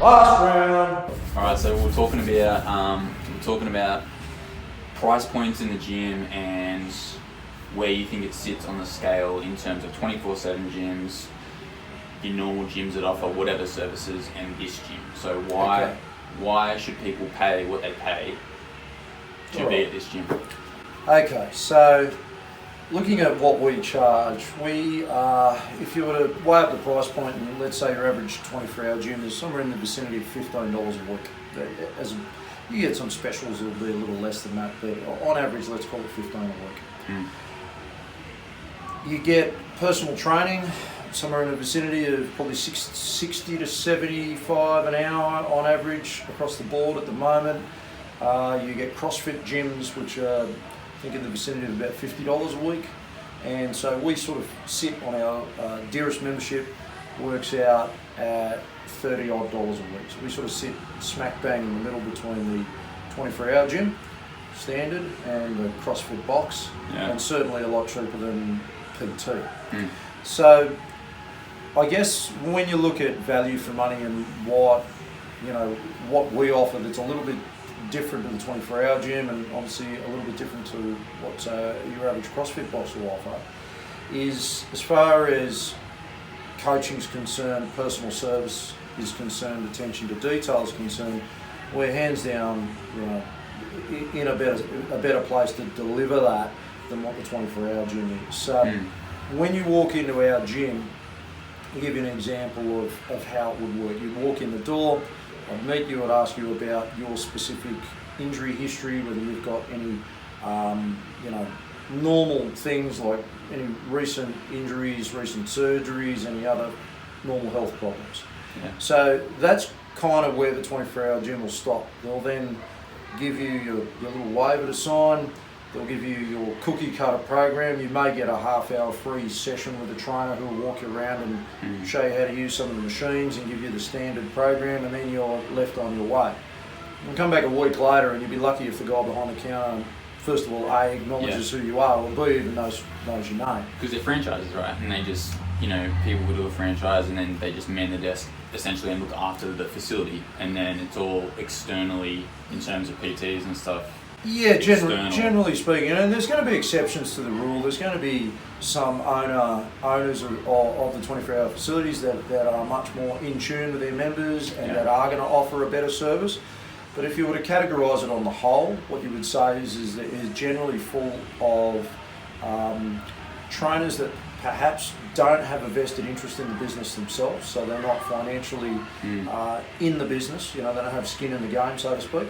Last round. All right, so we're talking about price points in the gym and where you think it sits on the scale in terms of 24/7 gyms, your normal gyms that offer whatever services, and this gym. So why should people pay what they pay to be at this gym? Okay, so looking at what we charge, if you were to weigh up the price point, and let's say your average 24-hour gym is somewhere in the vicinity of $15 a week. You get some specials that'll be a little less than that, but on average, let's call it $15 a week. You get personal training, somewhere in the vicinity of probably 60 to 75 an hour on average across the board at the moment. You get CrossFit gyms, which are, I think, in the vicinity of about $50 a week. And so we sort of sit on our dearest membership, works out at $30 odd a week. So we sort of sit smack bang in the middle between the 24-hour gym standard and the CrossFit box, and certainly a lot cheaper than PT. So I guess when you look at value for money and what we offer that's a little bit different to the 24-hour gym, and obviously a little bit different to what your average CrossFit box will offer, is as far as coaching is concerned, personal service is concerned, attention to detail is concerned, we're hands down in a better place to deliver that than what the 24-hour gym is. So when you walk into our gym, I'll give you an example of how it would work. You walk in the door, I'd meet you, I'd ask you about your specific injury history, whether you've got any normal things like any recent injuries, recent surgeries, any other normal health problems. So that's kind of where the 24-hour gym will stop. They'll then give you your little waiver to sign. They'll give you your cookie cutter program. You may get a half-hour free session with a trainer who will walk you around and show you how to use some of the machines and give you the standard program, and then you're left on your way. You'll come back a week later and you'll be lucky if the guy behind the counter, first of all, A, acknowledges who you are, or B, even knows your name. Because they're franchises, right? And they just, people will do a franchise and then they just man the desk essentially and look after the facility, and then it's all externally in terms of PTs and stuff. Yeah, generally speaking, and there's going to be exceptions to the rule. There's going to be some owners of the 24-hour facilities that are much more in tune with their members and that are going to offer a better service. But if you were to categorise it on the whole, what you would say is that it is generally full of trainers that perhaps don't have a vested interest in the business themselves, so they're not financially in the business, they don't have skin in the game, so to speak.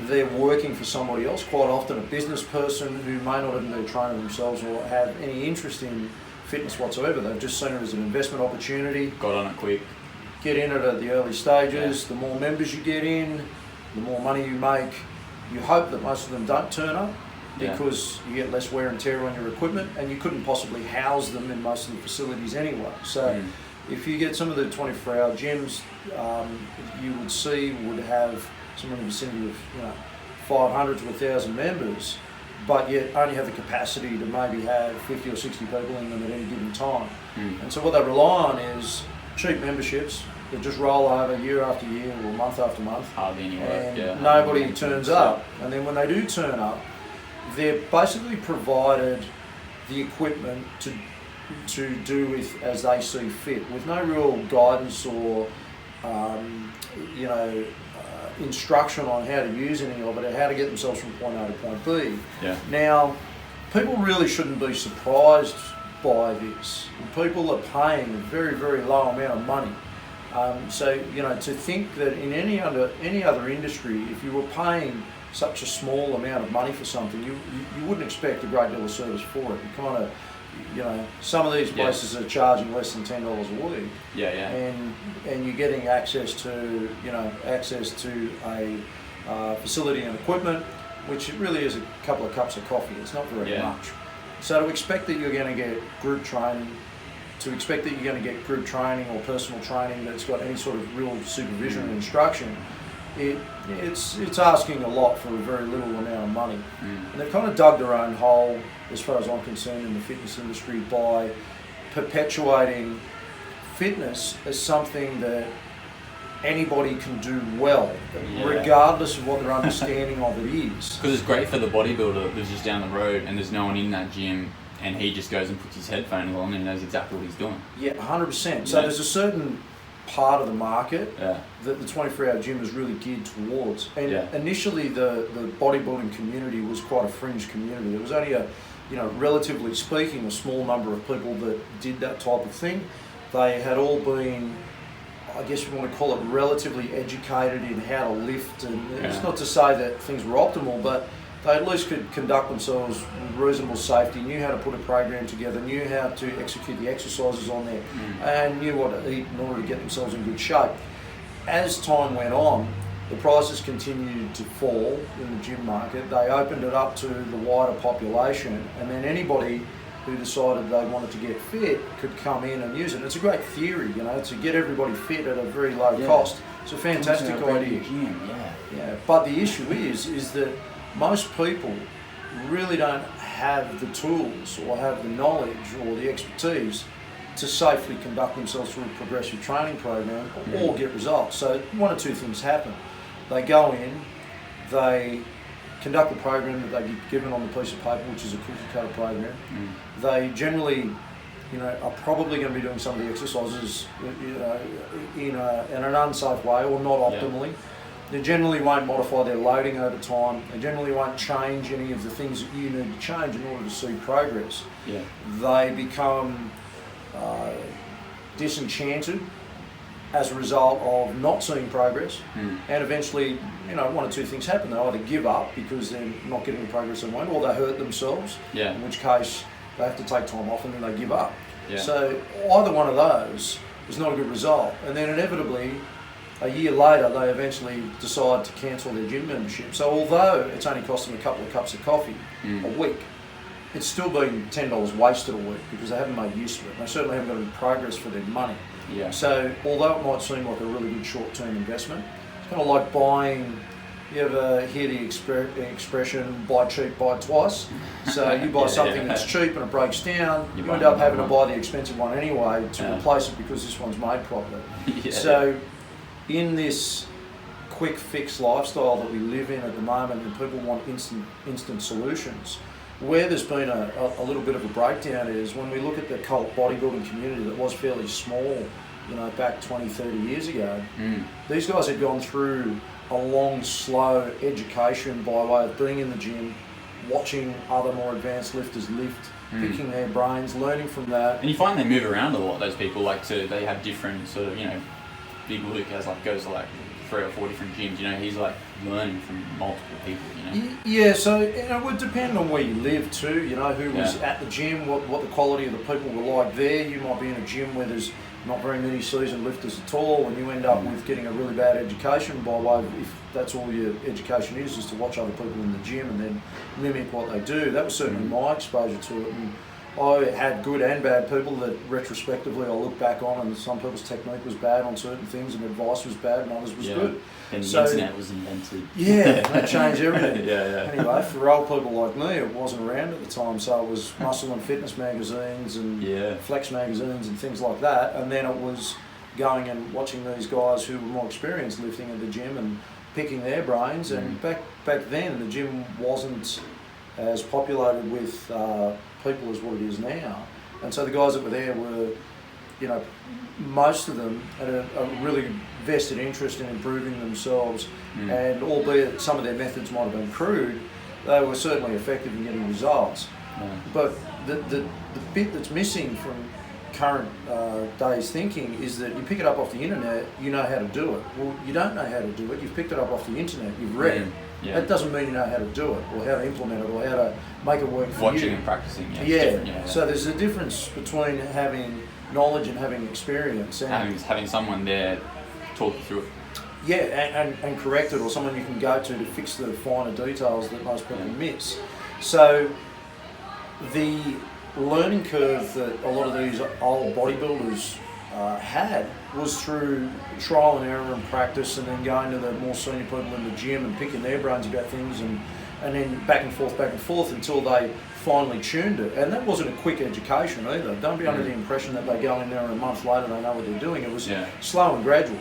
They're working for somebody else, quite often a business person who may not even be a trainer themselves or have any interest in fitness whatsoever. They've just seen it as an investment opportunity. Got on it quick. Get in it at the early stages. The more members you get in, the more money you make. You hope that most of them don't turn up, because you get less wear and tear on your equipment, and you couldn't possibly house them in most of the facilities anyway. So if you get some of the 24-hour gyms, you would have somewhere in the vicinity of 500 to 1,000 members, but yet only have the capacity to maybe have 50 or 60 people in them at any given time. And so what they rely on is cheap memberships that just roll over year after year or month after month. Hardly any work, and nobody turns up. And then when they do turn up, they're basically provided the equipment to do with as they see fit, with no real guidance or instruction on how to use any of it, or how to get themselves from point A to point B. Now, people really shouldn't be surprised by this. People are paying a very, very low amount of money. So to think that in any other industry, if you were paying such a small amount of money for something, you wouldn't expect a great deal of service for it. You kind of, some of these places are charging less than $10 a week. And you're getting access to a facility and equipment, which really is a couple of cups of coffee. It's not very much. So to expect that you're going to get group training, or personal training that's got any sort of real supervision and instruction, it's asking a lot for a very little amount of money. And they've kind of dug their own hole, as far as I'm concerned, in the fitness industry by perpetuating fitness as something that anybody can do well, Yeah. regardless of what their understanding of it is. Because it's great for the bodybuilder that lives just down the road and there's no one in that gym, and he just goes and puts his headphone along and knows exactly what he's doing. Yeah, 100%. So Yeah. there's a certain part of the market Yeah. that the 24-hour gym is really geared towards. And Yeah. initially, the bodybuilding community was quite a fringe community. There was only a, relatively speaking, a small number of people that did that type of thing. They had all been, I guess you want to call it, relatively educated in how to lift, and it's not to say that things were optimal, but they at least could conduct themselves with reasonable safety, knew how to put a program together, knew how to execute the exercises on there, and knew what to eat in order to get themselves in good shape. As time went on, the prices continued to fall in the gym market. They opened it up to the wider population, and then anybody who decided they wanted to get fit could come in and use it. It's a great theory, to get everybody fit at a very low cost. It's a fantastic idea. Gym, Yeah, but the issue is that most people really don't have the tools or have the knowledge or the expertise to safely conduct themselves through a progressive training program or get results. So one of two things happen. They go in, they conduct the program that they get given on the piece of paper, which is a cookie cutter program. They generally, are probably going to be doing some of the exercises, in an unsafe way or not optimally. They generally won't modify their loading over time. They generally won't change any of the things that you need to change in order to see progress. Yeah. They become disenchanted as a result of not seeing progress, and eventually, one or two things happen. They either give up because they're not getting the progress they want, or they hurt themselves, in which case they have to take time off and then they give up. Yeah. So either one of those is not a good result. And then inevitably, a year later, they eventually decide to cancel their gym membership. So although it's only cost them a couple of cups of coffee a week, it's still been $10 wasted a week because they haven't made use of it. They certainly haven't got any progress for their money. Yeah. So although it might seem like a really good short-term investment, it's kind of like buying, you ever hear the expression, buy cheap, buy twice? So you buy something that's cheap and it breaks down, you end up having to buy the expensive one anyway to replace it because this one's made properly. So in this quick fix lifestyle that we live in at the moment, and people want instant solutions, where there's been a little bit of a breakdown is when we look at the cult bodybuilding community that was fairly small, back 20, 30 years ago. These guys had gone through a long, slow education by way of being in the gym, watching other more advanced lifters lift, picking their brains, learning from that. And you find they move around a lot, those people, they have different sort of, Big Luke goes to 3 or 4 different gyms, he's learning from multiple people, Yeah, so it would depend on where you live too, who was at the gym, what the quality of the people were like there. You might be in a gym where there's not very many seasoned lifters at all, and you end up with getting a really bad education by way of, if that's all your education is to watch other people in the gym and then mimic what they do. That was certainly my exposure to it. And I had good and bad people that retrospectively I look back on, and some people's technique was bad on certain things and advice was bad and others was good. And the internet was invented. Yeah, that changed everything. Yeah. Anyway, for old people like me, it wasn't around at the time, so it was muscle and fitness magazines and flex magazines and things like that, and then it was going and watching these guys who were more experienced lifting at the gym and picking their brains. And back then, the gym wasn't as populated with people as what it is now, and so the guys that were there were, most of them had a really vested interest in improving themselves, and albeit some of their methods might have been crude, they were certainly effective in getting results. But the bit that's missing from current days thinking is that you pick it up off the internet, you know how to do it. Well, you don't know how to do it, you've picked it up off the internet, you've read it. That doesn't mean you know how to do it, or how to implement it, or how to make it work for you. Watching and practicing, So there's a difference between having knowledge and having experience. And having someone there talk you through it. Yeah, and correct it, or someone you can go to fix the finer details that most people miss. So the learning curve that a lot of these old bodybuilders had was through trial and error and practice, and then going to the more senior people in the gym and picking their brains about things, and then back and forth until they finally tuned it. And that wasn't a quick education either. Don't be under the impression that they go in there and a month later they know what they're doing. It was slow and gradual.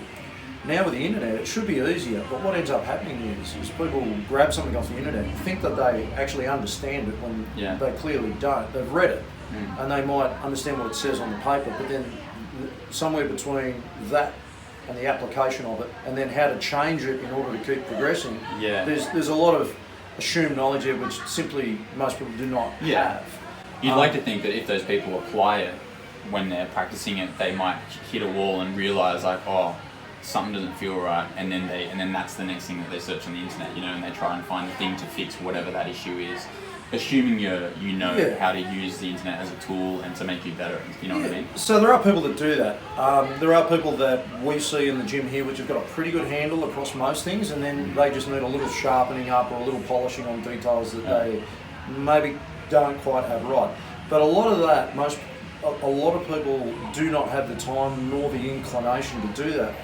Now with the internet, it should be easier, but what ends up happening is people grab something off the internet, think that they actually understand it when they clearly don't. They've read it, and they might understand what it says on the paper, but then somewhere between that and the application of it, and then how to change it in order to keep progressing, there's a lot of assumed knowledge there which simply most people do not have. You'd like to think that if those people apply it when they're practicing it, they might hit a wall and realise like, oh, something doesn't feel right, and then that's the next thing that they search on the internet, you know, and they try and find the thing to fix whatever that issue is, assuming you know how to use the internet as a tool and to make you better. You know what I mean? So there are people that do that. There are people that we see in the gym here which have got a pretty good handle across most things, and then they just need a little sharpening up or a little polishing on details that they maybe don't quite have right. But a lot of that, a lot of people do not have the time nor the inclination to do that.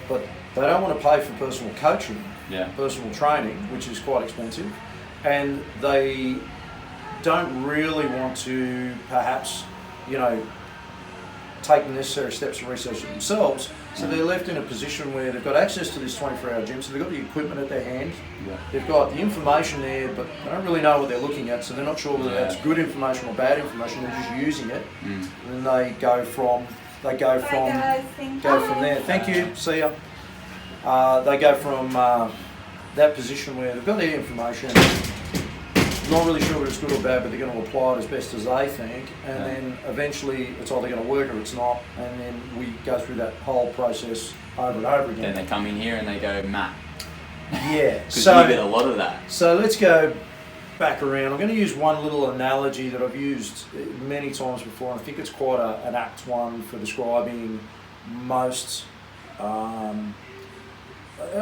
But they don't want to pay for personal coaching, personal training, which is quite expensive, and they don't really want to perhaps, you know, take the necessary steps to research it themselves. So they're left in a position where they've got access to this 24-hour gym, so they've got the equipment at their hand, they've got the information there, but they don't really know what they're looking at, so they're not sure whether that's good information or bad information, they're just using it, and then they go from there. Thank you, see ya. They go from that position where they've got their information, not really sure whether it's good or bad, but they're going to apply it as best as they think, and then eventually it's either going to work or it's not, and then we go through that whole process over and over again. Then they come in here and they go, Matt. Yeah, so you get a lot of that. So let's go back around. I'm going to use one little analogy that I've used many times before, and I think it's quite an apt one for describing most.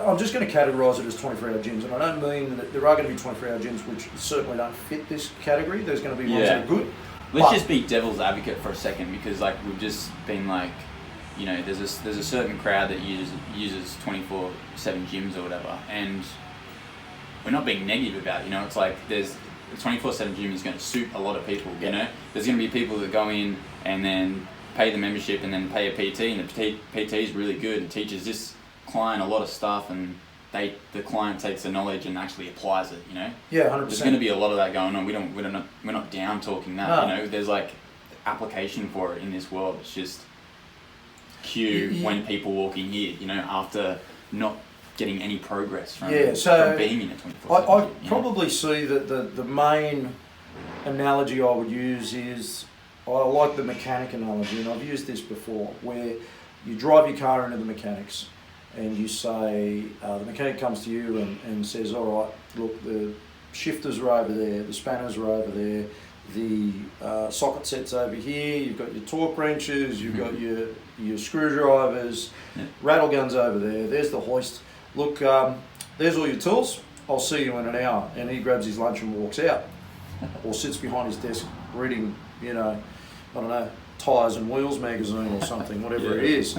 I'm just going to categorise it as 24-hour gyms, and I don't mean that there are going to be 24-hour gyms which certainly don't fit this category. There's going to be ones that are good. Let's just be devil's advocate for a second, because like we've just been like, you know, there's a certain crowd that uses 24/7 gyms or whatever, and we're not being negative about it. You know, it's like there's a 24/7 gym is going to suit a lot of people. You know, there's going to be people that go in and then pay the membership and then pay a PT, and the PT is really good and teaches this client a lot of stuff, and the client takes the knowledge and actually applies it, you know? Yeah, 100%. There's going to be a lot of that going on. We're not down talking that, you know? There's like application for it in this world. It's just when people walk in here, you know, after not getting any progress from being in a 24/7. I probably see that the main analogy I would use is, I like the mechanic analogy, and I've used this before, where you drive your car into the mechanics, and you say, the mechanic comes to you and says, all right, look, the shifters are over there, the spanners are over there, the socket set's over here, you've got your torque wrenches, you've got your screwdrivers, rattle guns over there, there's the hoist. Look, there's all your tools, I'll see you in an hour. And he grabs his lunch and walks out, or sits behind his desk reading, you know, I don't know, Tyres and Wheels magazine or something, whatever it is.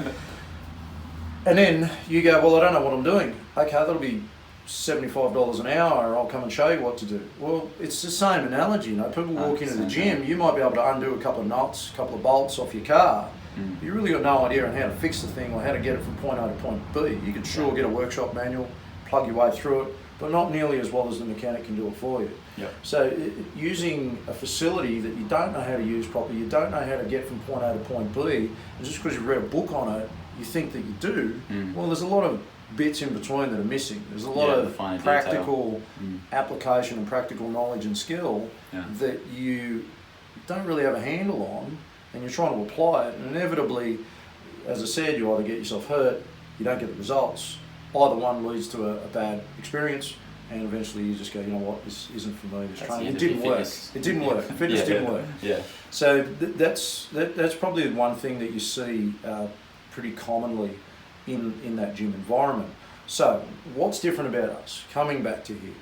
And then you go, well, I don't know what I'm doing. Okay, that'll be $75 an hour, I'll come and show you what to do. Well, it's the same analogy, you know. People walk into the gym, you might be able to undo a couple of nuts, a couple of bolts off your car. But you really got no idea on how to fix the thing or how to get it from point A to point B. You could sure get a workshop manual, plug your way through it, but not nearly as well as the mechanic can do it for you. So using a facility that you don't know how to use properly, you don't know how to get from point A to point B, and just because you've read a book on it, you think that you do, well, there's a lot of bits in between that are missing. There's a lot of practical application and practical knowledge and skill that you don't really have a handle on, and you're trying to apply it, and inevitably, as I said, you either get yourself hurt, you don't get the results, either one leads to a bad experience, and eventually you just go, you know what, this isn't for me, this training. It didn't work. It didn't work. Fitness didn't work. So that's probably one thing that you see pretty commonly in that gym environment. So what's different about us? Coming back to here.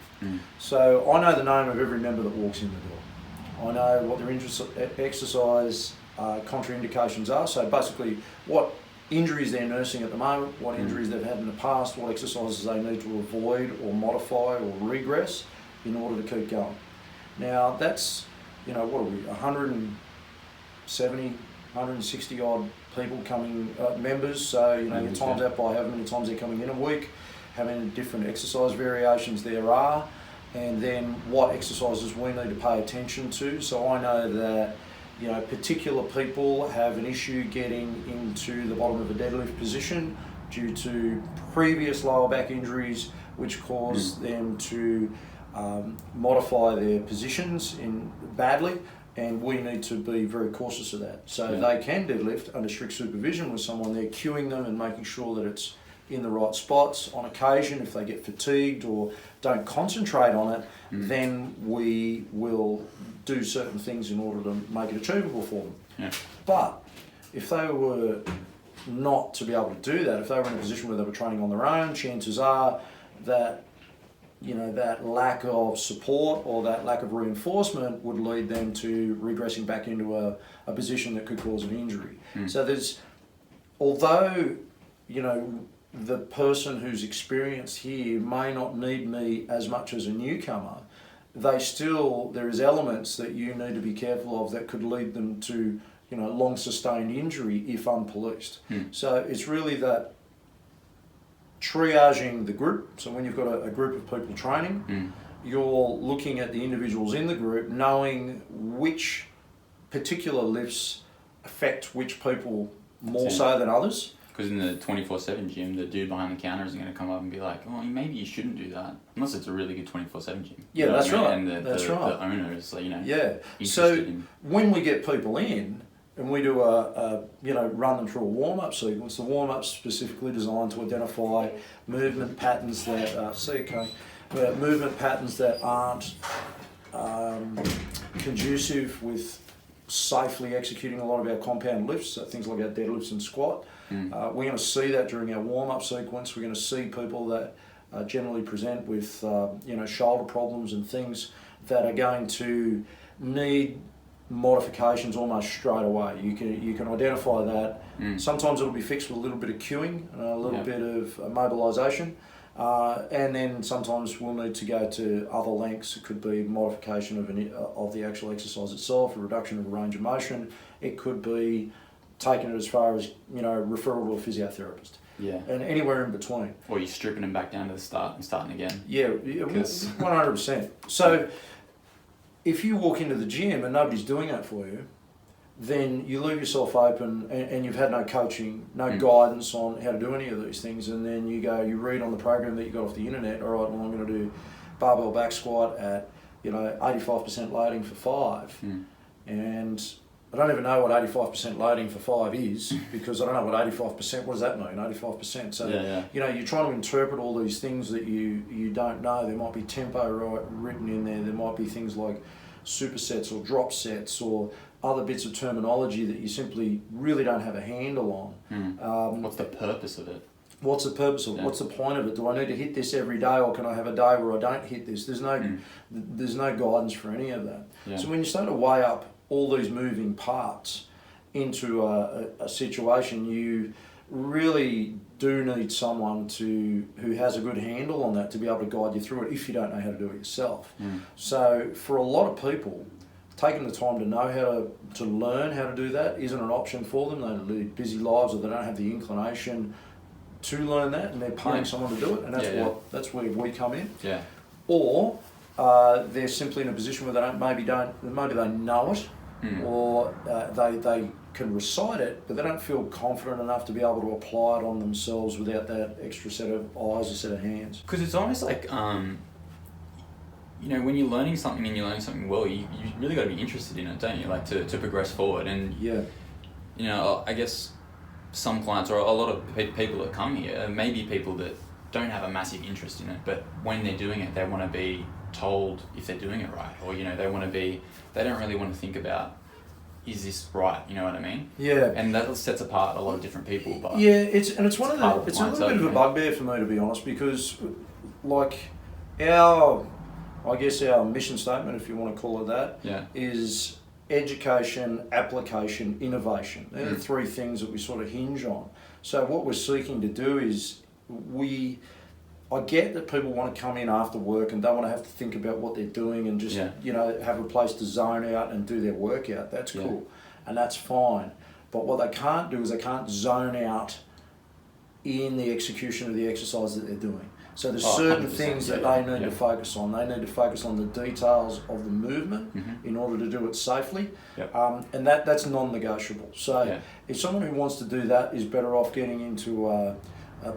So I know the name of every member that walks in the door. I know what their exercise contraindications are. So basically what injuries they're nursing at the moment, what injuries they've had in the past, what exercises they need to avoid or modify or regress in order to keep going. Now that's, you know, what are we, 170, 160 odd people coming, members, so you times that by however many times they're coming in a week, how many different exercise variations there are, and then what exercises we need to pay attention to. So I know that particular people have an issue getting into the bottom of a deadlift position due to previous lower back injuries, which cause them to modify their positions badly, and we need to be very cautious of that. So they can deadlift under strict supervision with someone there cueing them and making sure that it's in the right spots. On occasion, if they get fatigued or don't concentrate on it, then we will do certain things in order to make it achievable for them. Yeah. But if they were not to be able to do that, if they were in a position where they were training on their own, chances are that that lack of support or that lack of reinforcement would lead them to regressing back into a position that could cause an injury. So although the person who's experienced here may not need me as much as a newcomer, there is elements that you need to be careful of that could lead them to long sustained injury if unpoliced. So it's really that triaging the group. So when you've got a group of people training, you're looking at the individuals in the group, knowing which particular lifts affect which people more so than others. Because in the 24/7 gym, the dude behind the counter isn't going to come up and be like, "Oh, maybe you shouldn't do that," unless it's a really good 24/7 gym. Yeah, that's right. And the owner is So when we get people in and we do run them through a warm-up sequence, the warm-up's specifically designed to identify movement patterns that movement patterns that aren't conducive with safely executing a lot of our compound lifts, so things like our deadlifts and squat. We're going to see that during our warm-up sequence. We're going to see people that generally present with shoulder problems and things that are going to need modifications almost straight away. You can identify that. Sometimes it'll be fixed with a little bit of cueing, a little bit of mobilisation, and then sometimes we'll need to go to other lengths. It could be modification of the actual exercise itself, a reduction of the range of motion. It could be taking it as far as referral to a physiotherapist. Yeah. And anywhere in between. Or you're stripping them back down to the start and starting again. Yeah, 100%. So if you walk into the gym and nobody's doing that for you, then you leave yourself open and you've had no coaching, no guidance on how to do any of these things, and then you read on the program that you got off the internet, all right, well, I'm going to do barbell back squat at 85% loading for 5, and I don't even know what 85% loading for 5 is, because I don't know what 85%, what does that mean, 85%? So, you're trying to interpret all these things that you don't know. There might be tempo written in there. There might be things like supersets or drop sets or other bits of terminology that you simply really don't have a handle on. What's the purpose of it? What's the purpose of it? What's the point of it? Do I need to hit this every day, or can I have a day where I don't hit this? There's no guidance for any of that. Yeah. So when you start to weigh up all these moving parts into a situation, you really do need someone who has a good handle on that to be able to guide you through it if you don't know how to do it yourself. So for a lot of people, taking the time to know to learn how to do that isn't an option for them. They lead busy lives, or they don't have the inclination to learn that, and they're paying someone to do it, and that's where we come in. Yeah. Or they're simply in a position where maybe they know it, or they can recite it, but they don't feel confident enough to be able to apply it on themselves without that extra set of eyes or set of hands. Because it's almost like, when you're learning something and you're learning something well, you really got to be interested in it, don't you? Like to progress forward. And I guess some clients, or a lot of people that come here, maybe people that don't have a massive interest in it, but when they're doing it, they want to be told if they're doing it right, or they don't really want to think about, is this right? You know what I mean? Yeah. And that sets apart a lot of different people. But it's a little bit of a bugbear for me, to be honest, because our mission statement, if you want to call it that, is education, application, innovation. They're the three things that we sort of hinge on. So what we're seeking to do is I get that people want to come in after work and don't want to have to think about what they're doing and just have a place to zone out and do their workout. That's cool, and that's fine. But what they can't do is they can't zone out in the execution of the exercise that they're doing. So there's certain things that they need to focus on. They need to focus on the details of the movement in order to do it safely, and that's non-negotiable. So if someone who wants to do that is better off getting into a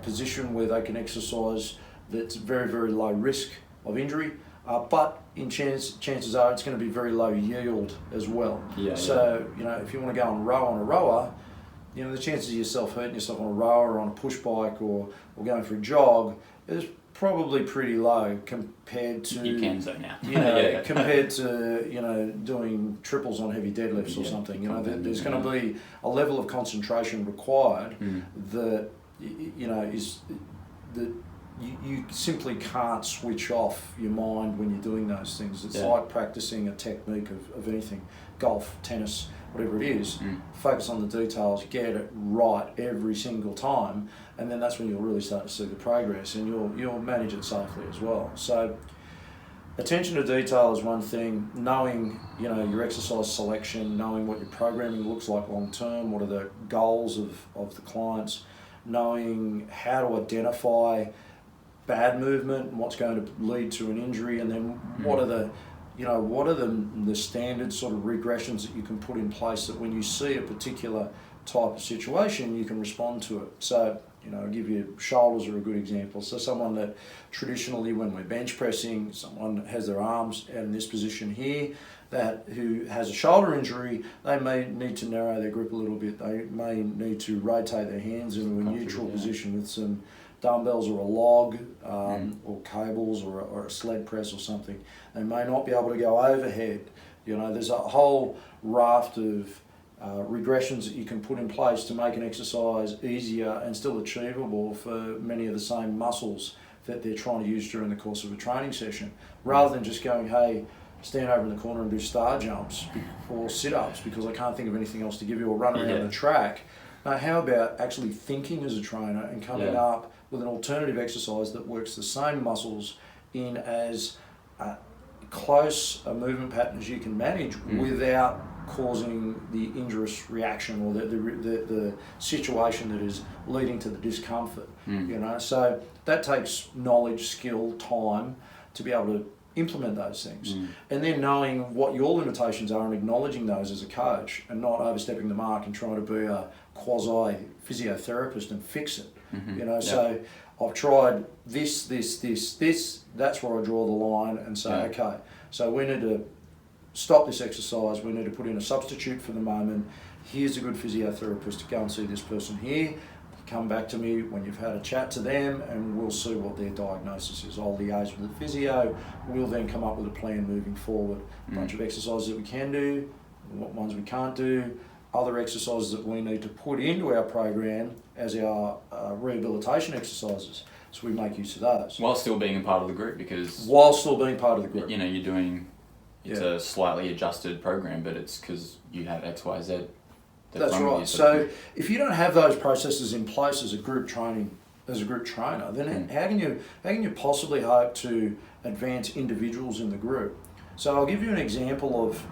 position where they can exercise that's very, very low risk of injury, but in chances are it's going to be very low yield as well. So you know, if you want to go and row on a rower, you know, the chances of yourself hurting yourself on a rower or on a push bike or going for a jog is probably pretty low compared to you can zone out. You know, compared to, you know, doing triples on heavy deadlifts or something. You know, there's going to be a level of concentration required that, you know, is that you simply can't switch off your mind when you're doing those things. It's like practicing a technique of anything, golf, tennis, whatever it is. Focus on the details, get it right every single time, and then that's when you'll really start to see the progress, and you'll manage it safely as well. So attention to detail is one thing. Knowing, you know, your exercise selection, knowing what your programming looks like long term, what are the goals of the clients, knowing how to identify bad movement and what's going to lead to an injury, and then what are the, you know, what are the standard sort of regressions that you can put in place that when you see a particular type of situation, you can respond to it. So, you know, I'll give you shoulders are a good example. So someone that traditionally, when we're bench pressing, someone has their arms in this position here, who has a shoulder injury, they may need to narrow their grip a little bit. They may need to rotate their hands into a neutral position with some dumbbells or a log or cables or a sled press or something. They may not be able to go overhead. You know, there's a whole raft of regressions that you can put in place to make an exercise easier and still achievable for many of the same muscles that they're trying to use during the course of a training session, rather than just going, hey, stand over in the corner and do star jumps or sit-ups because I can't think of anything else to give you, or run around the track. Now, how about actually thinking as a trainer and coming up with an alternative exercise that works the same muscles in as close a movement pattern as you can manage without causing the injurious reaction or the situation that is leading to the discomfort. You know, so that takes knowledge, skill, time to be able to implement those things, and then knowing what your limitations are and acknowledging those as a coach, and not overstepping the mark and trying to be a quasi physiotherapist and fix it. You know, so I've tried this, that's where I draw the line and say, okay, so we need to stop this exercise, we need to put in a substitute for the moment. Here's a good physiotherapist to go and see this person here. Come back to me when you've had a chat to them, and we'll see what their diagnosis is. I'll liaise with the physio. We'll then come up with a plan moving forward. A bunch of exercises that we can do, what ones we can't do, other exercises that we need to put into our program as our rehabilitation exercises. So we make use of those. While still being a part of the group, because... While still being part of the group. You know, you're doing... It's a slightly adjusted program, but it's because you have X, Y, Z. That's right. So if you don't have those processes in place as a group trainer, then how can you possibly hope to advance individuals in the group? So I'll give you an example of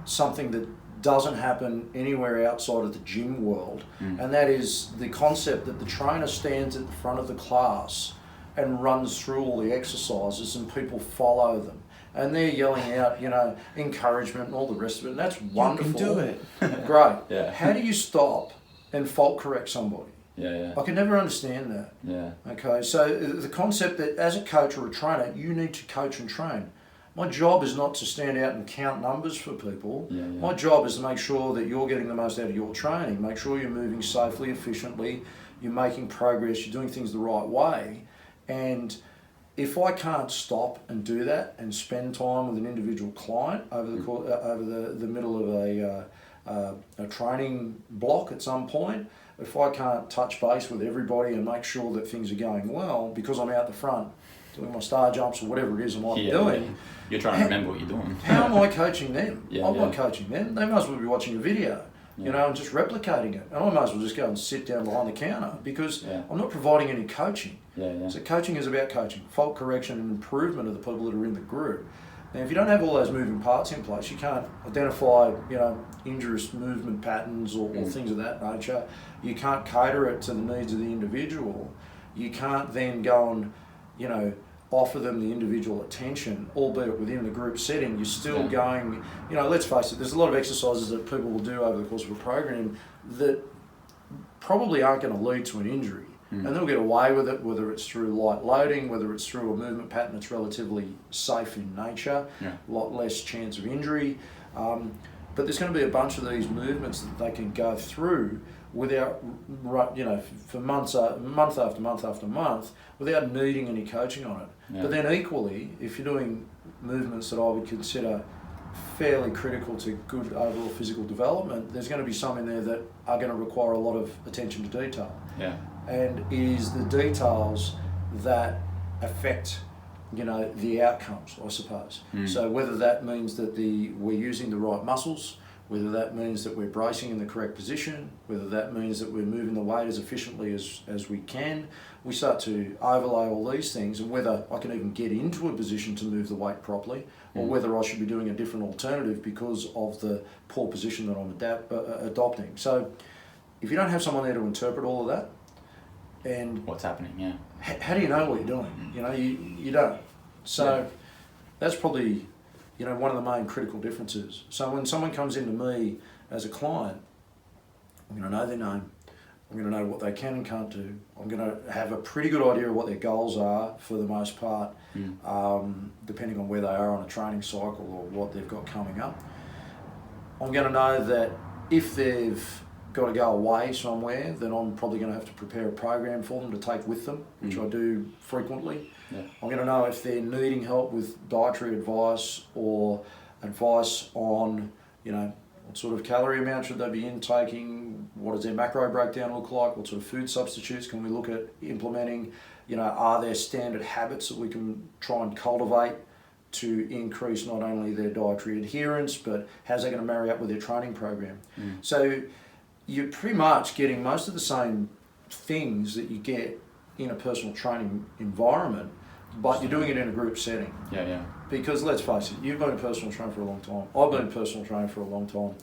something that doesn't happen anywhere outside of the gym world, and that is the concept that the trainer stands at the front of the class and runs through all the exercises and people follow them. And they're yelling out, you know, encouragement and all the rest of it, and that's wonderful. You can do it. Great. How do you stop and fault correct somebody? I can never understand that. Okay, so the concept that as a coach or a trainer, you need to coach and train. My job is not to stand out and count numbers for people. My job is to make sure that you're getting the most out of your training, make sure you're moving safely, efficiently, you're making progress, you're doing things the right way. And if I can't stop and do that and spend time with an individual client over the middle of a training block at some point, if I can't touch base with everybody and make sure that things are going well because I'm out the front doing my star jumps or whatever it is I might be doing. You're trying to remember what you're doing. How am I coaching them? I'm not coaching them. They might as well be watching a video, you know, and just replicating it. And I might as well just go and sit down behind the counter because I'm not providing any coaching. So coaching is about coaching, fault correction and improvement of the people that are in the group. Now, if you don't have all those moving parts in place, you can't identify, injurious movement patterns or things of that nature. You can't cater it to the needs of the individual. You can't then go and, offer them the individual attention, albeit within the group setting. You're still going, let's face it, there's a lot of exercises that people will do over the course of a program that probably aren't going to lead to an injury. And they'll get away with it, whether it's through light loading, whether it's through a movement pattern that's relatively safe in nature, a lot less chance of injury. But there's going to be a bunch of these movements that they can go through without, for month after month after month, without needing any coaching on it. Yeah. But then equally, if you're doing movements that I would consider fairly critical to good overall physical development, there's going to be some in there that are going to require a lot of attention to detail. Yeah. And it is the details that affect, the outcomes, I suppose. So whether that means that we're using the right muscles, whether that means that we're bracing in the correct position, whether that means that we're moving the weight as efficiently as we can, we start to overlay all these things, and whether I can even get into a position to move the weight properly, or whether I should be doing a different alternative because of the poor position that I'm adopting. So if you don't have someone there to interpret all of that, and what's happening, yeah. How do you know what you're doing? You don't. So that's probably, one of the main critical differences. So when someone comes into me as a client, I'm going to know their name. I'm going to know what they can and can't do. I'm going to have a pretty good idea of what their goals are for the most part, depending on where they are on a training cycle or what they've got coming up. I'm going to know that if they've got to go away somewhere, then I'm probably going to have to prepare a program for them to take with them, which I do frequently. Yeah. I'm going to know if they're needing help with dietary advice or advice on, what sort of calorie amount should they be intaking, what does their macro breakdown look like, what sort of food substitutes can we look at implementing, are there standard habits that we can try and cultivate to increase not only their dietary adherence, but how's that going to marry up with their training program. So you're pretty much getting most of the same things that you get in a personal training environment, but you're doing it in a group setting. Yeah. Because let's face it, you've been a personal trainer for a long time. I've been a personal trainer for a long time.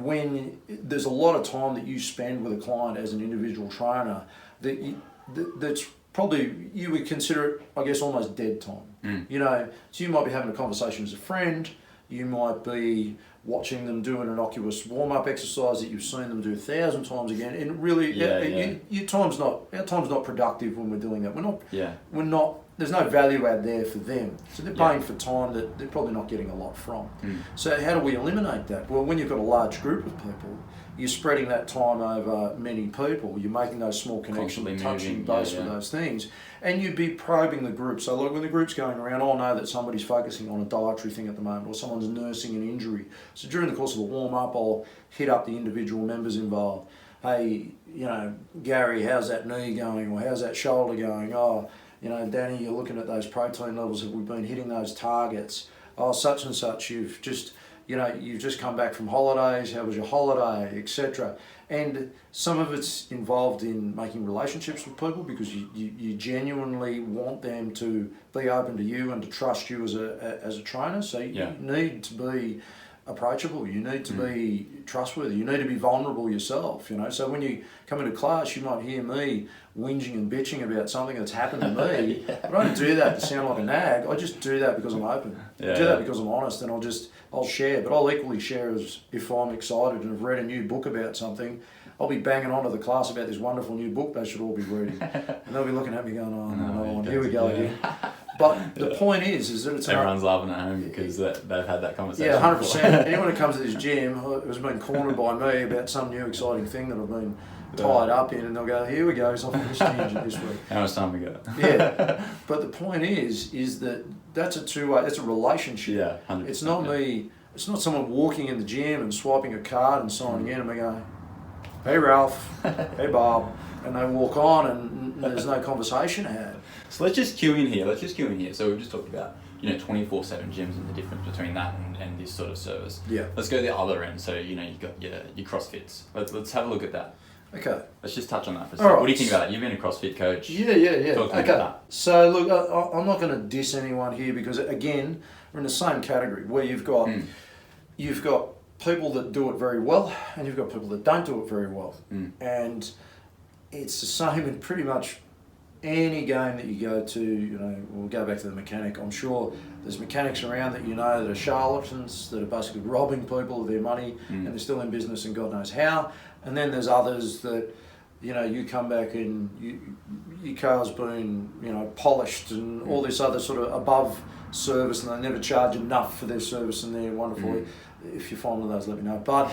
When there's a lot of time that you spend with a client as an individual trainer, that's probably, you would consider it, I guess, almost dead time. So you might be having a conversation as a friend, you might be watching them do an innocuous warm-up exercise that you've seen them do 1,000 times again, and really, our time's not productive when we're doing that. We're not. There's no value add there for them, so they're paying for time that they're probably not getting a lot from. So how do we eliminate that? Well, when you've got a large group of people, you're spreading that time over many people. You're making those small connections, touching base with those things, and you'd be probing the group. So like when the group's going around, I'll know that somebody's focusing on a dietary thing at the moment, or someone's nursing an injury. So during the course of the warm-up, I'll hit up the individual members involved. Hey, Gary, how's that knee going? Or how's that shoulder going? Oh, Danny, you're looking at those protein levels. Have we been hitting those targets? Oh, such and such, you've just come back from holidays. How was your holiday, etc. And some of it's involved in making relationships with people because you genuinely want them to be open to you and to trust you as a trainer. So you need to be approachable. You need to be trustworthy. You need to be vulnerable yourself. So when you come into class, you might hear me whinging and bitching about something that's happened to me. I don't do that to sound like a nag. I just do that because I'm open. I do that because I'm honest, and I'll share. But I'll equally share as if I'm excited and have read a new book about something. I'll be banging on to the class about this wonderful new book they should all be reading. And they'll be looking at me going, oh, here we go again. But the point is that it's... Everyone's laughing at home because they've had that conversation. Yeah, 100%. Anyone who comes to this gym has been cornered by me about some new exciting thing that I've been tied up in, and they'll go, here we go, so I'm finished tangent this week. How much time we got? Yeah. But the point is that that's a two-way, that's a relationship. Yeah, 100%. It's not me, it's not someone walking in the gym and swiping a card and signing in and me going, hey Ralph, hey Bob, and they walk on and there's no conversation had. So let's just cue in here. So we've just talked about 24/7 gyms and the difference between that and this sort of service. Yeah. Let's go the other end. So you've got your CrossFits. Let's have a look at that. Okay. Let's just touch on that for a All second. right. What do you think about that? You've been a CrossFit coach. Yeah. Talk to me Okay. about So look, I'm not going to diss anyone here because again, we're in the same category where you've got people that do it very well and you've got people that don't do it very well, and it's the same in pretty much any game that you go to. You know, we'll go back to the mechanic. I'm sure there's mechanics around that that are charlatans, that are basically robbing people of their money, and they're still in business and God knows how. And then there's others that, you come back and your car's been, polished and all this other sort of above service, and they never charge enough for their service, and they're wonderful. If you find one of those, let me know. But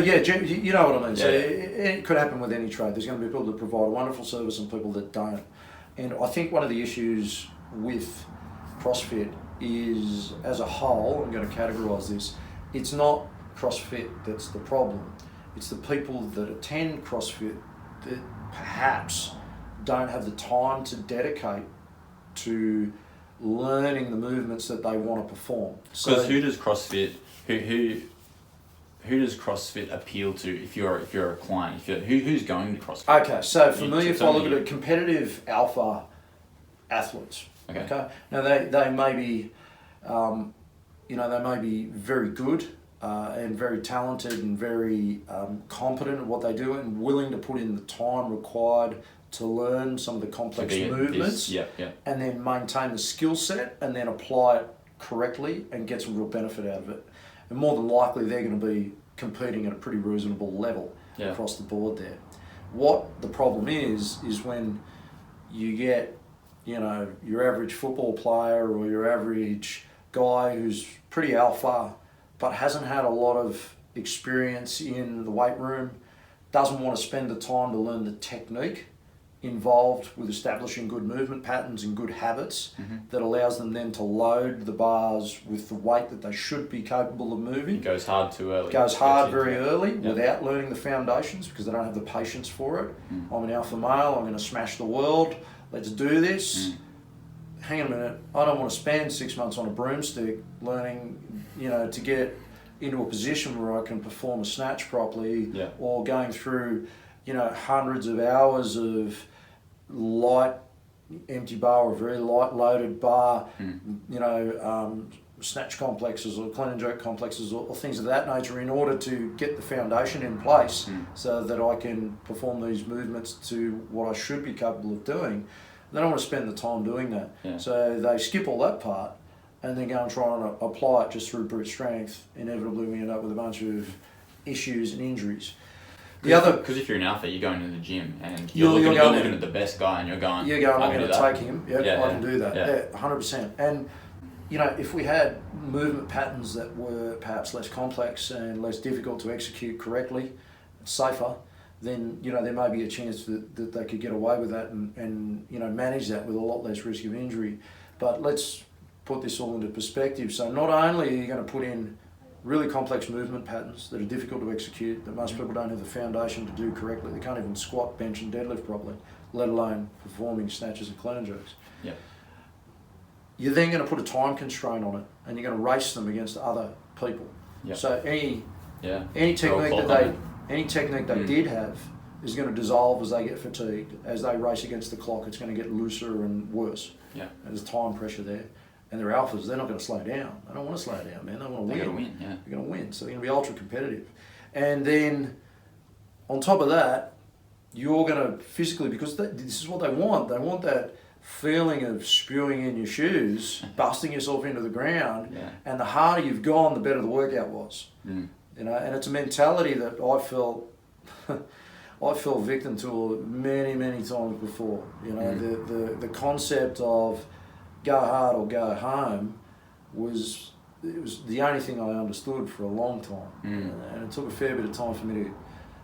yeah, you know what I mean. So it could happen with any trade. There's going to be people that provide a wonderful service and people that don't. And I think one of the issues with CrossFit is, as a whole, I'm going to categorise this, it's not CrossFit that's the problem. It's the people that attend CrossFit that perhaps don't have the time to dedicate to learning the movements that they want to perform. Because who does CrossFit appeal to if you're a client? Who's going to CrossFit? Okay, so for me, if I look at competitive alpha athletes, okay, now they may be, they may be very good and very talented and very competent at what they do and willing to put in the time required to learn some of the complex movements, and then maintain the skill set and then apply it correctly and get some real benefit out of it. And more than likely, they're going to be competing at a pretty reasonable level across the board there. What the problem is when you get, your average football player or your average guy who's pretty alpha but hasn't had a lot of experience in the weight room, doesn't want to spend the time to learn the technique involved with establishing good movement patterns and good habits that allows them then to load the bars with the weight that they should be capable of moving. It goes hard too early. Goes hard very early without learning the foundations because they don't have the patience for it. I'm an alpha male, I'm going to smash the world, let's do this. Hang on a minute, I don't want to spend 6 months on a broomstick learning, to get into a position where I can perform a snatch properly, or going through, hundreds of hours of light empty bar or very light loaded bar, snatch complexes or clean and jerk complexes or things of that nature in order to get the foundation in place so that I can perform these movements to what I should be capable of doing. They don't want to spend the time doing that. So they skip all that part and then go and try and apply it just through brute strength. Inevitably we end up with a bunch of issues and injuries. Because if you're an alpha, you're going to the gym and you're looking at the best guy and you're going, I'm going to take him. I can do that. 100%. And if we had movement patterns that were perhaps less complex and less difficult to execute correctly, safer, then there may be a chance that they could get away with that and manage that with a lot less risk of injury. But let's put this all into perspective. So not only are you going to put in really complex movement patterns that are difficult to execute, that most people don't have the foundation to do correctly. They can't even squat, bench and deadlift properly, let alone performing snatches and clean and jerks. You're then going to put a time constraint on it and you're going to race them against other people. So any technique they did have is going to dissolve as they get fatigued. As they race against the clock, it's going to get looser and worse. There's time pressure there. And they're alphas, they're not going to slow down. They don't want to slow down, man. They want to win. They're going to win. So they're going to be ultra competitive. And then on top of that, you're going to physically, because this is what they want. They want that feeling of spewing in your shoes, busting yourself into the ground. And the harder you've gone, the better the workout was. And it's a mentality that I fell victim to many, many times before. The concept of go hard or go home was the only thing I understood for a long time, and it took a fair bit of time for me to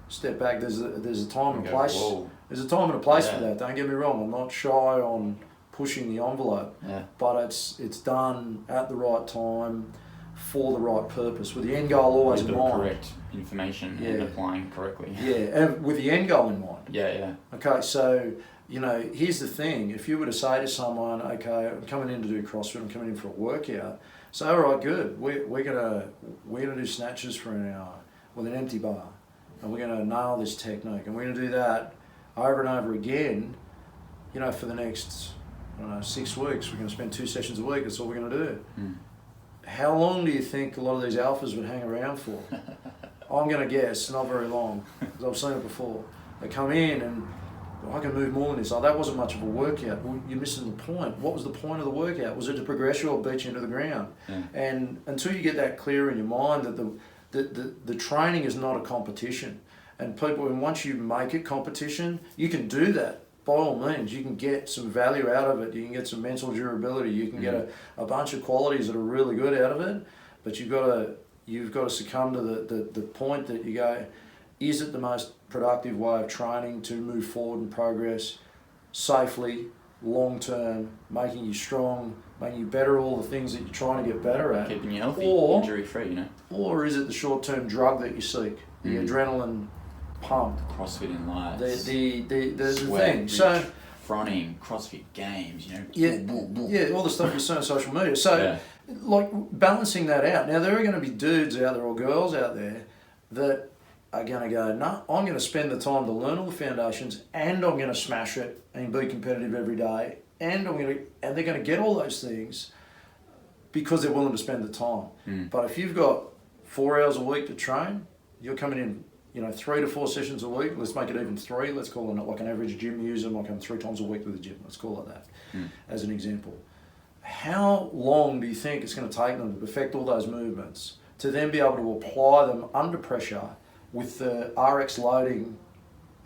step back. There's a time and a place. There's a time and a place for that. Don't get me wrong. I'm not shy on pushing the envelope, but it's done at the right time for the right purpose, with the end goal always in mind. Correct information and applying correctly. And with the end goal in mind. Okay, so. Here's the thing. If you were to say to someone, okay, I'm coming in to do CrossFit, I'm coming in for a workout, say, all right, good. We're gonna do snatches for an hour with an empty bar. and we're going to nail this technique, and we're going to do that over and over again, you know, for the next, I don't know, 6 weeks. We're going to spend 2 sessions a week. That's all we're going to do. How long do you think a lot of these alphas would hang around for? I'm going to guess not very long, because I've seen it before. They come in and I can move more than this. Oh, that wasn't much of a workout. Well, you're missing the point. What was the point of the workout? Was it to progress you or beat you into the ground? And until you get that clear in your mind that the training is not a competition, and people, and once you make it competition, you can do that. By all means, you can get some value out of it. You can get some mental durability. You can get a bunch of qualities that are really good out of it. But you've got to succumb to the point that you go, is it the most productive way of training to move forward and progress safely, long term, making you strong, making you better at all the things that you're trying to get better at, keeping you healthy, or injury free, you know? Or is it the short term drug that you seek, the adrenaline pump, CrossFit in lights, the sweat, thing? So fronting, CrossFit games, you know? Yeah, all the stuff you see on social media. So, like, balancing that out. Now, there are going to be dudes out there or girls out there that are going to go, no, I'm going to spend the time to learn all the foundations, and I'm going to smash it and be competitive every day, and they're going to get all those things because they're willing to spend the time. But if you've got 4 hours a week to train, you're coming in, you know, 3 to 4 sessions a week. Let's make it even 3. Let's call it like an average gym user might come 3 times a week to the gym. Let's call it that as an example. How long do you think it's going to take them to perfect all those movements to then be able to apply them under pressure with the RX loading,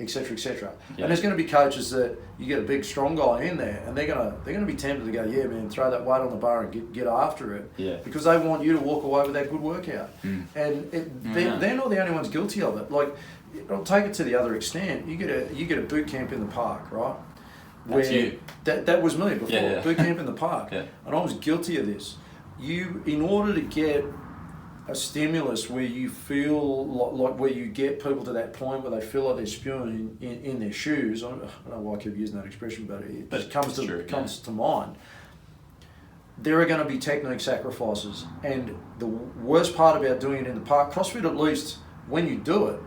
etc., etc.? And there's going to be coaches that you get a big, strong guy in there, and they're going to be tempted to go, yeah, man, throw that weight on the bar and get after it, because they want you to walk away with that good workout. And they're not the only ones guilty of it. Like, I'll take it to the other extent. You get a boot camp in the park, right? That's you. That was me before. Boot camp in the park, and I was guilty of this. In order to get a stimulus where you feel like where you get people to that point where they feel like they're spewing in their shoes. I don't know why I keep using that expression, but it just comes to mind. There are going to be technique sacrifices, and the worst part about doing it in the park, CrossFit at least, when you do it,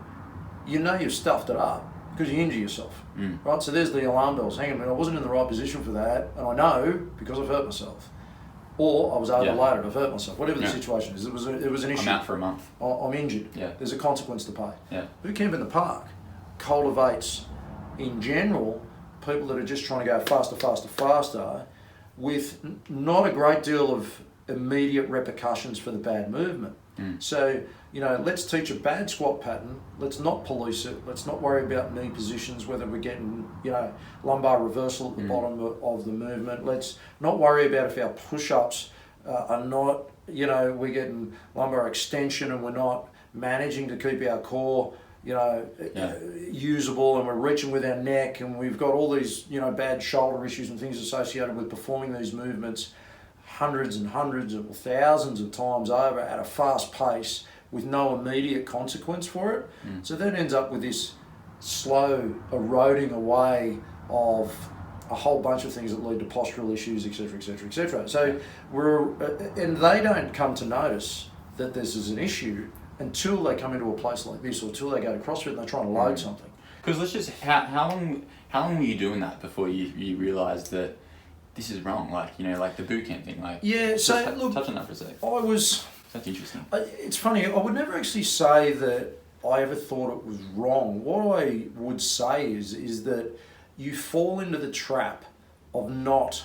you know you've stuffed it up because you injure yourself, right? So there's the alarm bells. Hang on a minute, I wasn't in the right position for that, and I know because I've hurt myself. Or I was overloaded, I've hurt myself, whatever the situation is. It was an issue. I'm out for a month. I'm injured. There's a consequence to pay. Boot camp in the park cultivates, in general, people that are just trying to go faster, with not a great deal of immediate repercussions for the bad movement. So, you know, let's teach a bad squat pattern. Let's not police it. Let's not worry about knee positions, whether we're getting, you know, lumbar reversal at the bottom of the movement. Let's not worry about if our push-ups are not, you know, we're getting lumbar extension and we're not managing to keep our core, you know, usable, and we're reaching with our neck, and we've got all these, you know, bad shoulder issues and things associated with performing these movements hundreds and hundreds or thousands of times over at a fast pace with no immediate consequence for it. So that ends up with this slow eroding away of a whole bunch of things that lead to postural issues, etc., etc., etc. So and they don't come to notice that this is an issue until they come into a place like this, or until they go to CrossFit and they're trying to load something. Because let's just, how long were you doing that before you realised that this is wrong? Like, you know, like the boot camp thing, like... Yeah, so look... Touch on that for a sec. That's interesting. It's funny, I would never actually say that I ever thought it was wrong. What I would say is that you fall into the trap of not...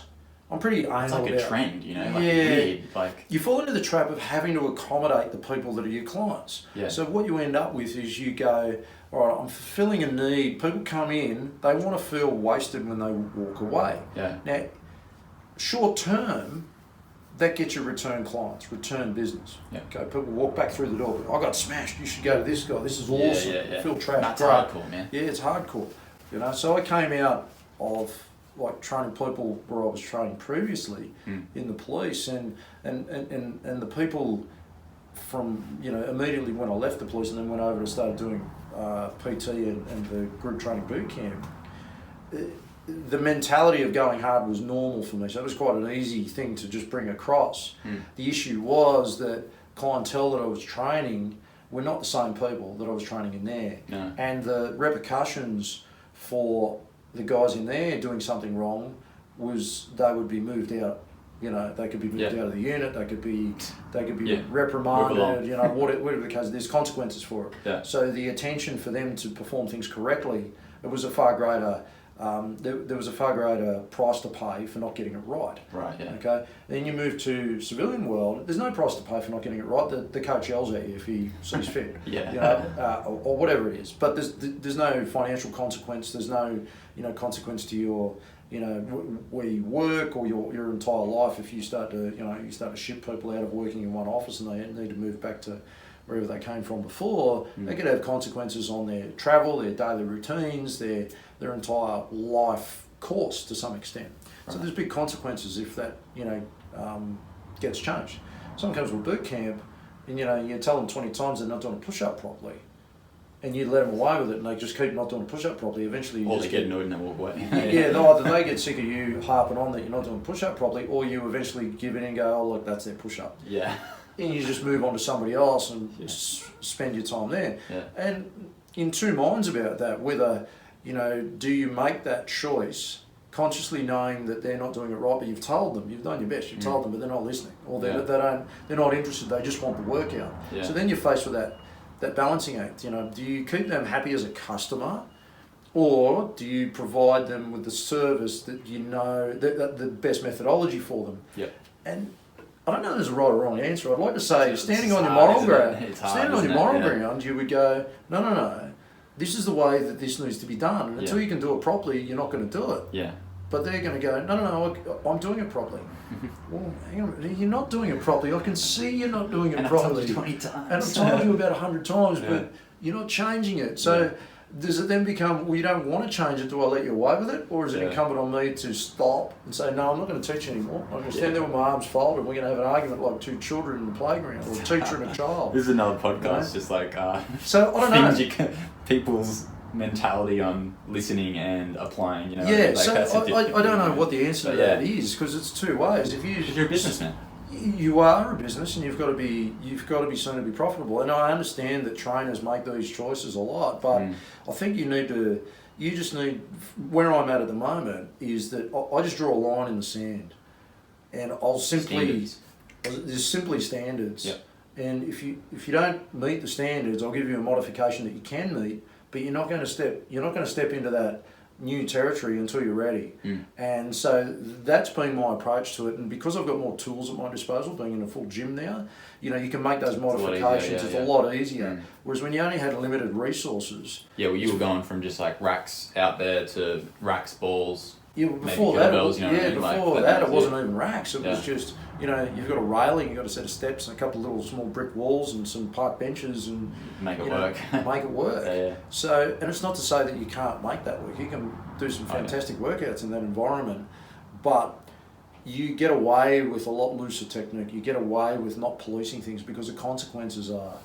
I'm pretty anal about... It's like a trend, you know? Like weird, like... You fall into the trap of having to accommodate the people that are your clients. So what you end up with is you go, all right, I'm fulfilling a need. People come in, they want to feel wasted when they walk away. Now, short term, that gets you return clients, return business. Okay, people walk back through the door. I got smashed. You should go to this guy. This is awesome. Feel trash. That's hardcore, man. Yeah, it's hardcore. You know, so I came out of like training people where I was training previously in the police, and the people from, you know, immediately when I left the police and then went over and started doing PT and the group training boot camp. The mentality of going hard was normal for me, so it was quite an easy thing to just bring across. The issue was that clientele that I was training were not the same people that I was training in there. No. And the repercussions for the guys in there doing something wrong was they would be moved out. You know, they could be moved out of the unit. They could be reprimanded. You know, whatever the case. There's consequences for it. Yeah. So the attention for them to perform things correctly, it was a far greater. There was a far greater price to pay for not getting it right. Right. Yeah. Okay. Then you move to civilian world. There's no price to pay for not getting it right. The coach yells at you if he sees fit. Yeah. You know, or whatever it is. But there's no financial consequence. There's no consequence to your where you work or your entire life if you start to ship people out of working in one office and they need to move back to wherever they came from before. They could have consequences on their travel, their daily routines, their entire life course to some extent. So there's big consequences if that gets changed. Someone comes to a boot camp and you tell them 20 times they're not doing a push-up properly, and you let them away with it and they just keep not doing a push-up properly. Eventually Or they get annoyed and they walk away. Either they get sick of you harping on that you're not doing a push-up properly, or you eventually give in and go, oh look, that's their push-up. Yeah. And you just move on to somebody else and spend your time there. Yeah. And in two minds about that, whether, do you make that choice consciously knowing that they're not doing it right, but you've told them, you've done your best, you've told them, but they're not listening, or they're not interested, they just want the workout. Yeah. So then you're faced with that balancing act. Do you keep them happy as a customer, or do you provide them with the service that that the best methodology for them? Yeah. And I don't know if there's a right or wrong answer. I'd like to say, standing on your moral ground, you would go, no, this is the way that this needs to be done. And until you can do it properly, you're not going to do it. Yeah. But they're going to go, no, I'm doing it properly. Well, hang on, you're not doing it properly. I can see you're not doing it properly. I've told you 20 times. And I've told you about 100 times, but you're not changing it. So does it then become, well, you don't want to change it, do I let you away with it? Or is it incumbent on me to stop and say, no, I'm not going to teach you anymore. I'm going to stand there with my arms folded and we're going to have an argument like two children in the playground, or a teacher and a child. This is another podcast, just like so I don't know. People's mentality on listening and applying. So I don't know what the answer to that is, because it's two ways. If you're a businessman. You are a business, and you've got to be seen to be profitable. And I understand that trainers make these choices a lot, but I think you just need. Where I'm at the moment is that I just draw a line in the sand, and there's simply standards. Yep. And if you don't meet the standards, I'll give you a modification that you can meet, but you're not going to step into that new territory until you're ready. And so that's been my approach to it. And because I've got more tools at my disposal, being in a full gym now, you can make those modifications. It's a lot easier. Whereas when you only had limited resources. Yeah, well, you were going from just like racks out there to racks, balls. Yeah, before that, it wasn't even racks. It was just, you've got a railing, you've got a set of steps and a couple of little small brick walls and some park benches and make it work. Make it work. Yeah. So, and it's not to say that you can't make that work. You can do some fantastic workouts in that environment, but you get away with a lot looser technique. You get away with not policing things because the consequences are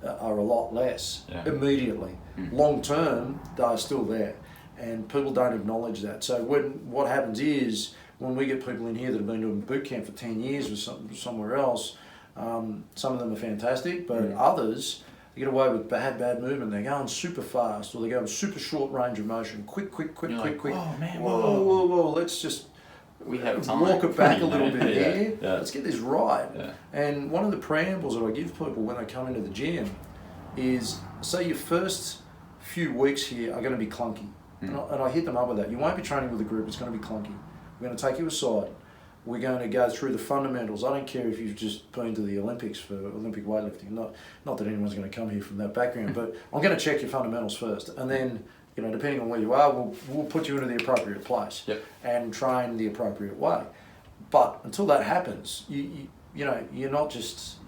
a lot less immediately. Long term, they're still there. And people don't acknowledge that. So what happens is, when we get people in here that have been doing boot camp for 10 years or somewhere else, some of them are fantastic, but others, they get away with bad movement. They're going super fast, or they're going super short range of motion, quick. Oh man, whoa, let's just walk it back a little bit here. Let's get this right. And one of the preambles that I give people when they come into the gym is, say your first few weeks here are going to be clunky. And I hit them up with that. You won't be training with a group, it's going to be clunky. We're going to take you aside. We're going to go through the fundamentals. I don't care if you've just been to the Olympics for Olympic weightlifting. Not that anyone's going to come here from that background, but I'm going to check your fundamentals first. And then, depending on where you are, we'll put you into the appropriate place and train the appropriate way. But until that happens, you're not just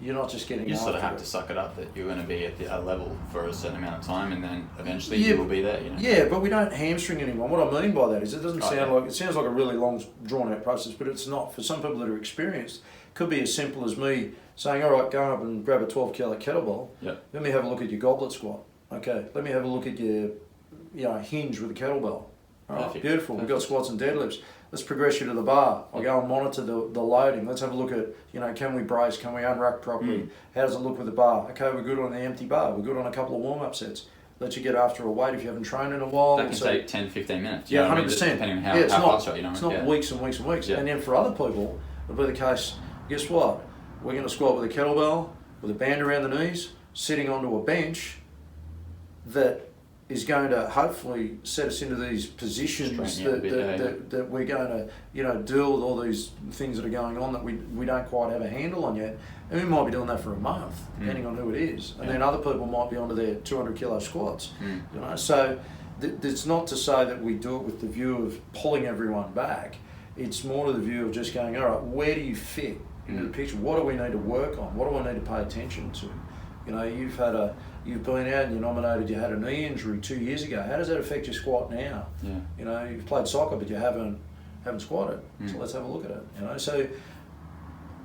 getting. You sort of have to suck it up that you're going to be at a level for a certain amount of time, and then eventually you will be there. Yeah, but we don't hamstring anyone. What I mean by that is, it doesn't sound like, it sounds like a really long, drawn out process, but it's not. For some people that are experienced, it could be as simple as me saying, all right, go up and grab a 12 kilo kettlebell. Let me have a look at your goblet squat. Okay, let me have a look at your hinge with a kettlebell. All right, Perfect. beautiful. We've got squats and deadlifts. Let's progress you to the bar. I'll go and monitor the loading. Let's have a look at, can we brace? Can we unrack properly? How does it look with the bar? Okay, we're good on the empty bar. We're good on a couple of warm-up sets. Let you get after a weight if you haven't trained in a while. That can take 10, 15 minutes. Yeah, 100%. Depending on how it's fast you are. It's not weeks and weeks and weeks. Yeah. And then for other people, it'll be the case, guess what? We're going to squat with a kettlebell, with a band around the knees, sitting onto a bench that is going to hopefully set us into these positions that we're going to deal with all these things that are going on that we don't quite have a handle on yet, and we might be doing that for a month depending on who it is, and then other people might be onto their 200 kilo squats. So it's not to say that we do it with the view of pulling everyone back. It's more to the view of just going, all right, where do you fit into the picture? What do we need to work on? What do I need to pay attention to? You've been out and you're nominated, you had a knee injury 2 years ago. How does that affect your squat now? Yeah. You've played soccer but you haven't squatted. So let's have a look at it. So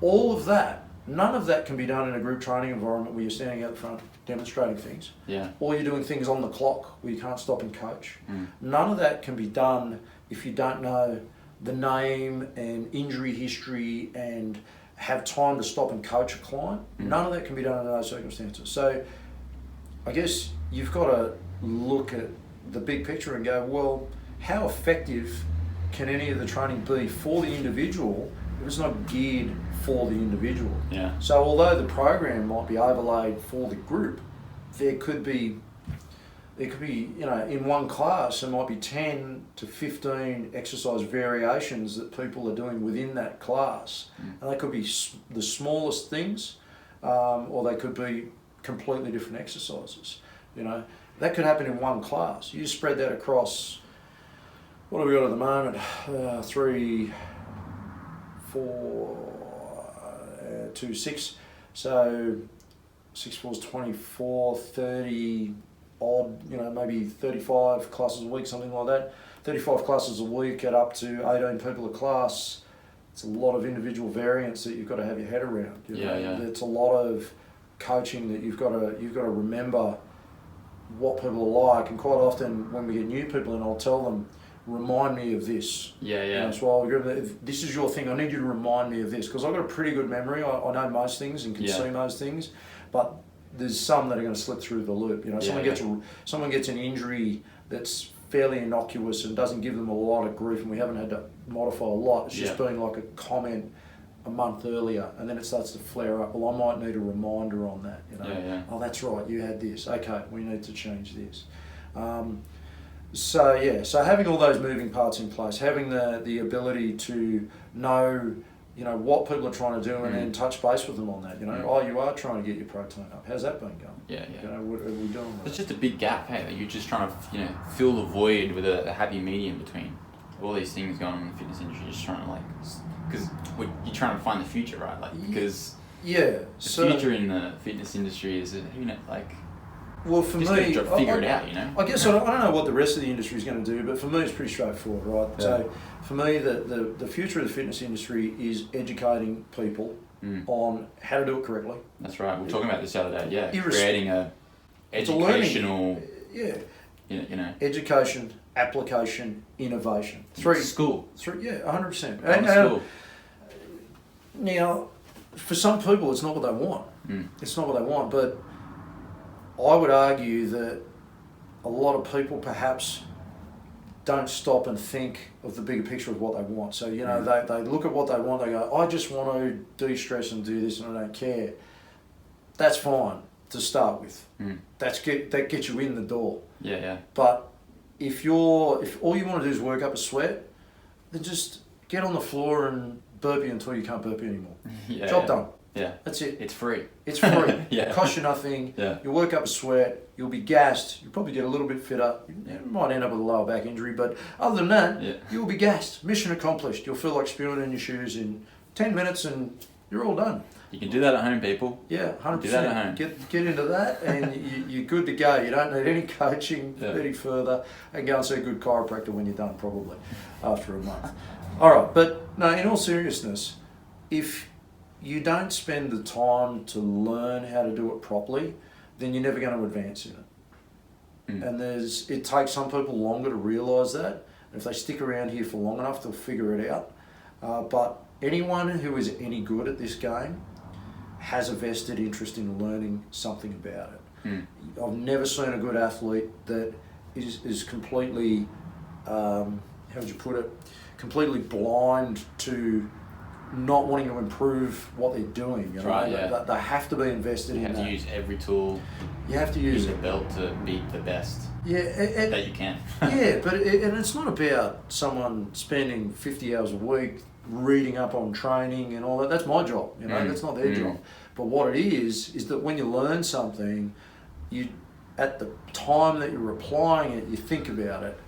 all of that, none of that can be done in a group training environment where you're standing out front demonstrating things. Yeah. Or you're doing things on the clock where you can't stop and coach. None of that can be done if you don't know the name and injury history and have time to stop and coach a client. None of that can be done under those circumstances. So I guess you've got to look at the big picture and go, well, how effective can any of the training be for the individual if it's not geared for the individual? Yeah. So although the program might be overlaid for the group, there could be, in one class, there might be 10 to 15 exercise variations that people are doing within that class. And they could be the smallest things, or they could be completely different exercises. That could happen in one class. You spread that across, what have we got at the moment? 3, 4, 2, 6. So 6, 4 is 24, 30 odd, maybe 35 classes a week, something like that. 35 classes a week at up to 18 people a class. It's a lot of individual variance that you've got to have your head around. It's a lot of coaching that you've got to remember what people are like, and quite often when we get new people in, I'll tell them, remind me of this. So if this is your thing, I need you to remind me of this, because I've got a pretty good memory. I know most things and can see most things, but there's some that are going to slip through the loop. Someone gets an injury that's fairly innocuous and doesn't give them a lot of grief, and we haven't had to modify a lot. It's just been like a comment a month earlier, and then it starts to flare up. Well, I might need a reminder on that. Oh, that's right, you had this. Okay, we need to change this. So having all those moving parts in place, having the ability to know, what people are trying to do, and then touch base with them on that. Oh, you are trying to get your protein up. How's that been going? What are we doing? It's just a big gap, hey. You're just trying to, fill the void with a happy medium between all these things going on in the fitness industry. You're just trying to because you're trying to find the future, right? Because the future in the fitness industry is, well, for just me, figure it out, I guess I don't know what the rest of the industry is going to do, but for me, it's pretty straightforward, right? Yeah. So, for me, the future of the fitness industry is educating people on how to do it correctly. That's right. We were talking about this the other day. Yeah, creating a educational. Education, application, innovation. School. 100%. And school. Now, for some people, it's not what they want. It's not what they want, but I would argue that a lot of people perhaps don't stop and think of the bigger picture of what they want. So, they look at what they want, they go, I just want to de-stress and do this and I don't care. That's fine to start with. That gets you in the door. But if all you want to do is work up a sweat, then just get on the floor and burpee until you can't burpee anymore. Job done. Yeah. That's it. It's free. It's free. It costs you nothing. You'll work up a sweat. You'll be gassed. You'll probably get a little bit fitter. You might end up with a lower back injury, but other than that, you'll be gassed. Mission accomplished. You'll feel like spewing in your shoes in 10 minutes and you're all done. You can do that at home, people. Yeah, 100%. Do that at home. Get into that and you're good to go. You don't need any coaching any further, and go and see a good chiropractor when you're done, probably, after a month. All right, but no, in all seriousness, if you don't spend the time to learn how to do it properly, then you're never going to advance in it. And it takes some people longer to realise that, If they stick around here for long enough, they'll figure it out. But anyone who is any good at this game has a vested interest in learning something about it. I've never seen a good athlete that is completely, how would you put it, completely blind to not wanting to improve what they're doing. You know? Right, yeah. They have to be invested in that. You have to use every tool You have to use in it. the belt to be the best that you can. Yeah, but and it's not about someone spending 50 hours a week reading up on training and all that. That's my job, you know. That's not their job. But what it is that when you learn something, you at the time that you're applying it, you think about it,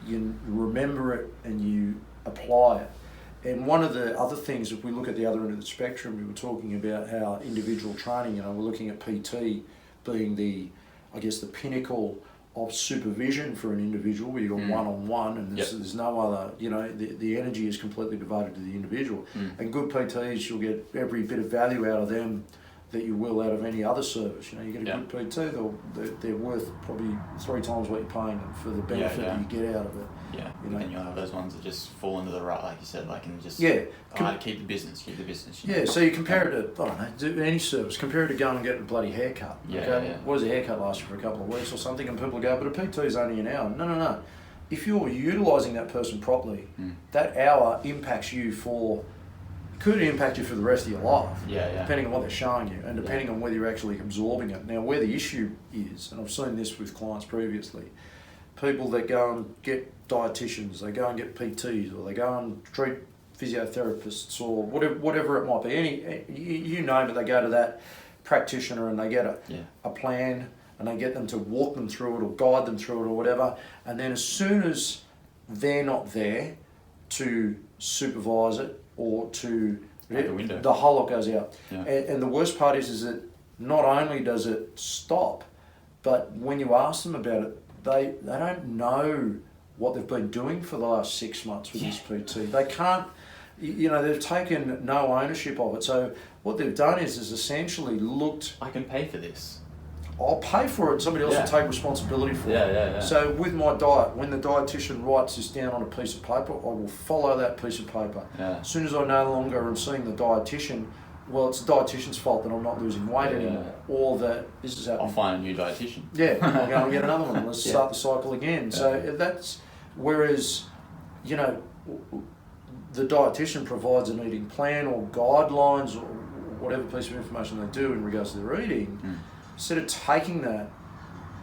you remember it, and you apply it. And one of the other things, if we look at the other end of the spectrum, we were talking about how individual training, you know, we're looking at PT being the pinnacle of supervision for an individual, where you've got one-on-one, and there's no other, you know, the energy is completely devoted to the individual. And good PTs, you'll get every bit of value out of them that you will out of any other service. You know, you get a good PT, they're worth probably 3 times what you're paying them for the benefit that you get out of it. Yeah, you know? And you'll have those ones that just fall into the rut, like you said, like, and just keep the business. You know? So you compare it to, I don't know, do any service, compare it to going and getting a bloody haircut. What does a haircut last you for a couple of weeks or something? And people go, but a PT is only an hour. No. If you're utilising that person properly, that hour impacts you could impact you for the rest of your life, depending on what they're showing you and depending on whether you're actually absorbing it. Now, where the issue is, and I've seen this with clients previously, people that go and get dietitians, they go and get PTs, or they go and treat physiotherapists, or whatever it might be. You name it, they go to that practitioner and they get a plan, and they get them to walk them through it or guide them through it or whatever. And then as soon as they're not there to supervise it or to the whole lot goes out. And the worst part is that not only does it stop, but when you ask them about it, they don't know what they've been doing for the last 6 months with this PT. They can't, you know, they've taken no ownership of it. So what they've done is essentially looked, I can pay for this. I'll pay for it, and somebody else will take responsibility for it. So with my diet, when the dietitian writes this down on a piece of paper, I will follow that piece of paper. As soon as I no longer am seeing the dietitian, well, it's the dietitian's fault that I'm not losing weight anymore, or that this is happening. I'll find a new dietitian. I'll go and get another one. Let's start the cycle again. So that's, whereas, you know, the dietitian provides an eating plan or guidelines or whatever piece of information they do in regards to their eating. Instead of taking that,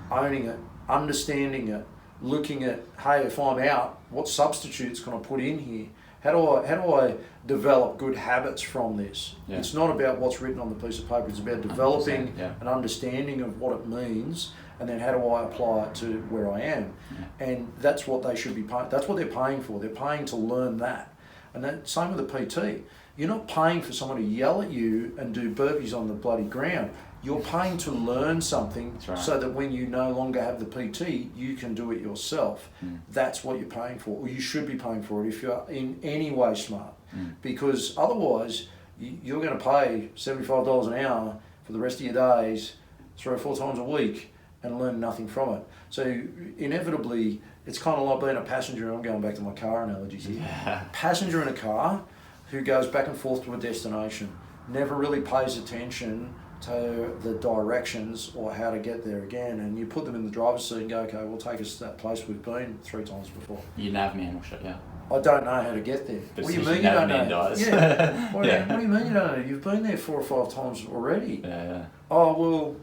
owning it, understanding it, looking at, hey, if I'm out, what substitutes can I put in here? How do I develop good habits from this? It's not about what's written on the piece of paper. It's about developing an understanding of what it means, and then how do I apply it to where I am? And that's what they should be paying. That's what they're paying for. They're paying to learn that. And that same with the PT. You're not paying for someone to yell at you and do burpees on the bloody ground. You're paying to learn something so that when you no longer have the PT, you can do it yourself. That's what you're paying for, or you should be paying for it if you're in any way smart. Because otherwise, you're going to pay $75 an hour for the rest of your days, 3 or 4 times a week, and learn nothing from it. So inevitably, it's kind of like being a passenger. I'm going back to my car analogies here. Passenger in a car who goes back and forth to a destination, never really pays attention to the directions or how to get there again, and you put them in the driver's seat and go, okay, we'll take us to that place we've been 3 times before. Your nav man will shut you. I don't know how to get there. But what do you mean you don't know? Dies. What do you mean you don't know? You've been there 4 or 5 times already. Oh, well,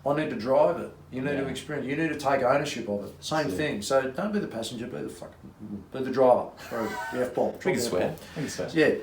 I need to drive it. You need to experience. You need to take ownership of it. Same thing. So don't be the passenger. Be the driver. Sorry, the F-bomb. We can swear. Yeah,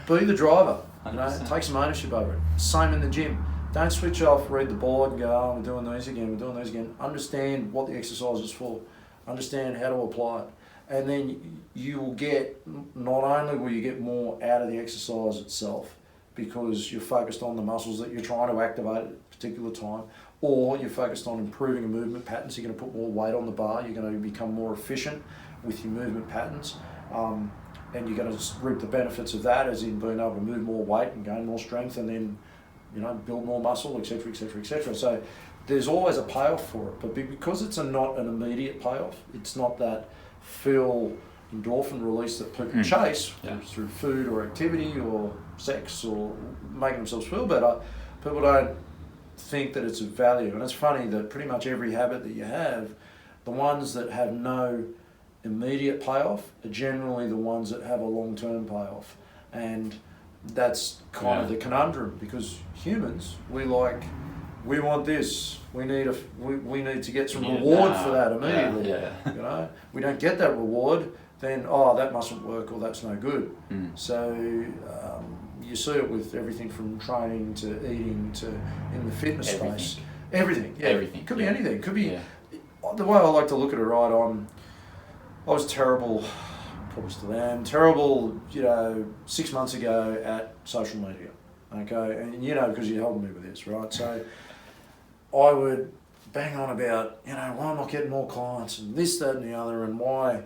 be the driver. You know, take some ownership over it. Same in the gym. Don't switch off, read the board and go, oh, we're doing these again. Understand what the exercise is for. Understand how to apply it. And then you will get, not only will you get more out of the exercise itself, because you're focused on the muscles that you're trying to activate at a particular time, or you're focused on improving your movement patterns. You're going to put more weight on the bar. You're going to become more efficient with your movement patterns. And you're going to reap the benefits of that, as in being able to move more weight and gain more strength, and then, you know, build more muscle, etc., etc., etc. So there's always a payoff for it, but because it's not an immediate payoff, it's not that Phil endorphin release that people chase Yeah. through food or activity or sex or making themselves feel better, people don't think that it's of value. And it's funny that pretty much every habit that you have, the ones that have no immediate payoff are generally the ones that have a long-term payoff. And that's kind of the conundrum, because humans, we want this, we need to get some reward for that immediately. You know, we don't get that reward, then that mustn't work, or that's no good. So you see it with everything from training to eating to in the fitness space. Everything. Could be anything. Could be the way I like to look at it. Right, I was terrible, probably still am terrible. 6 months ago at social media. Okay, and because you're helping me with this, right? So I would bang on about, why am I not getting more clients and this, that, and the other, and why.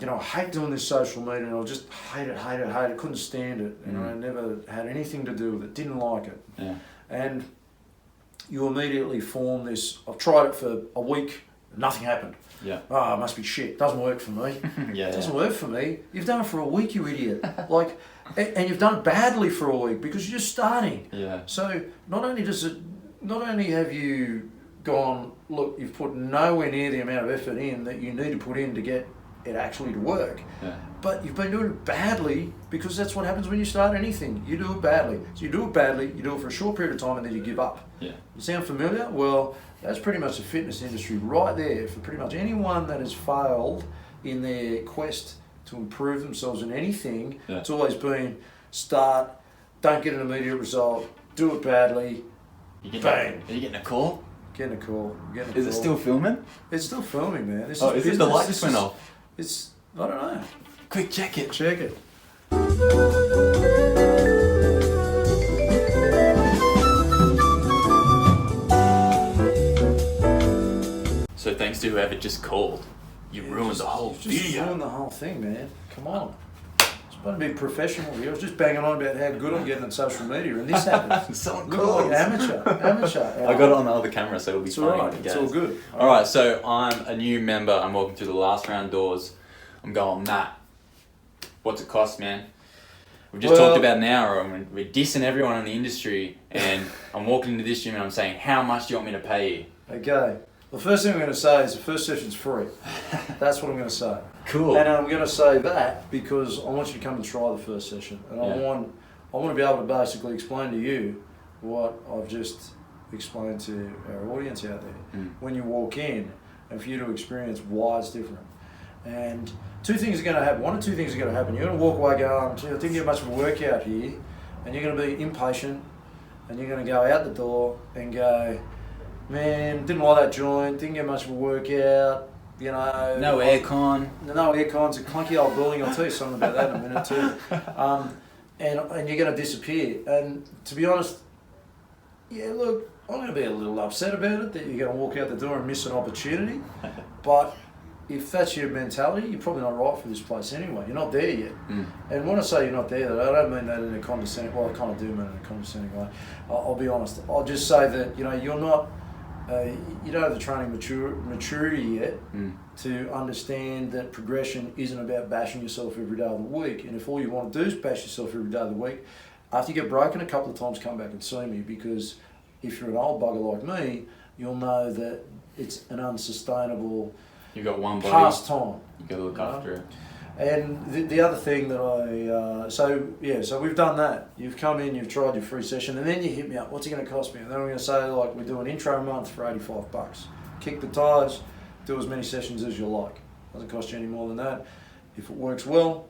I hate doing this social media, and I just hate it, couldn't stand it, I never had anything to do with it, didn't like it. Yeah. And you immediately form this, I've tried it for a week, nothing happened. Yeah. It must be shit, doesn't work for me. It doesn't work for me. You've done it for a week, you idiot. And you've done it badly for a week because you're just starting. Yeah. So not only have you gone, look, you've put nowhere near the amount of effort in that you need to put in to get it actually to work, but you've been doing it badly, because that's what happens when you start anything. You do it badly. So you do it badly, you do it for a short period of time, and then you give up. Yeah. You sound familiar? Well, that's pretty much the fitness industry right there for pretty much anyone that has failed in their quest to improve themselves in anything. It's always been start, don't get an immediate result, do it badly, bang. Are you getting a call? Getting a call. Is it still filming? It's still filming, man. Is it the light just went off? I don't know. Quick, check it. Check it. So thanks to whoever just called, you ruined the whole video. You ruined the whole thing, man. Come on. It's supposed to be professional here. I was just banging on about how good I'm getting on social media, and this happened. Someone Look calls. like amateur. I got it on the other camera, so it'll be funny. Alright, it's all good. Alright, so I'm a new member. I'm walking through the last round doors. I'm going, Matt, what's it cost, man? We've just talked about an hour, and we're dissing everyone in the industry, and I'm walking into this gym and I'm saying, how much do you want me to pay you? Okay. The first thing I'm going to say is the first session's free. That's what I'm going to say. Cool. And I'm going to say that because I want you to come and try the first session, and I want to be able to basically explain to you what I've just explained to our audience out there when you walk in, and for you to experience why it's different. And two things are going to happen. One or two things are going to happen. You're going to walk away going, I didn't get much of a workout here, and you're going to be impatient, and you're going to go out the door and go, man, didn't like that joint, didn't get much of a workout, No aircon. No aircon's a clunky old building. I'll tell you something about that in a minute too. And you're going to disappear. And to be honest, look, I'm going to be a little upset about it that you're going to walk out the door and miss an opportunity. But if that's your mentality, you're probably not right for this place anyway. You're not there yet. And when I say you're not there, I don't mean that in a condescending, well, I kind of do mean it in a condescending way. I'll be honest. I'll just say that, you're not, you don't have the training maturity yet to understand that progression isn't about bashing yourself every day of the week. And if all you want to do is bash yourself every day of the week, after you get broken a couple of times, come back and see me, because if you're an old bugger like me, you'll know that it's an unsustainable You've got one body. pastime. You got to look after it. And the other thing that so we've done that. You've come in, you've tried your free session, and then you hit me up, what's it going to cost me? And then I'm going to say, like, we do an intro month for $85. Kick the tires, do as many sessions as you like. Doesn't cost you any more than that. If it works well,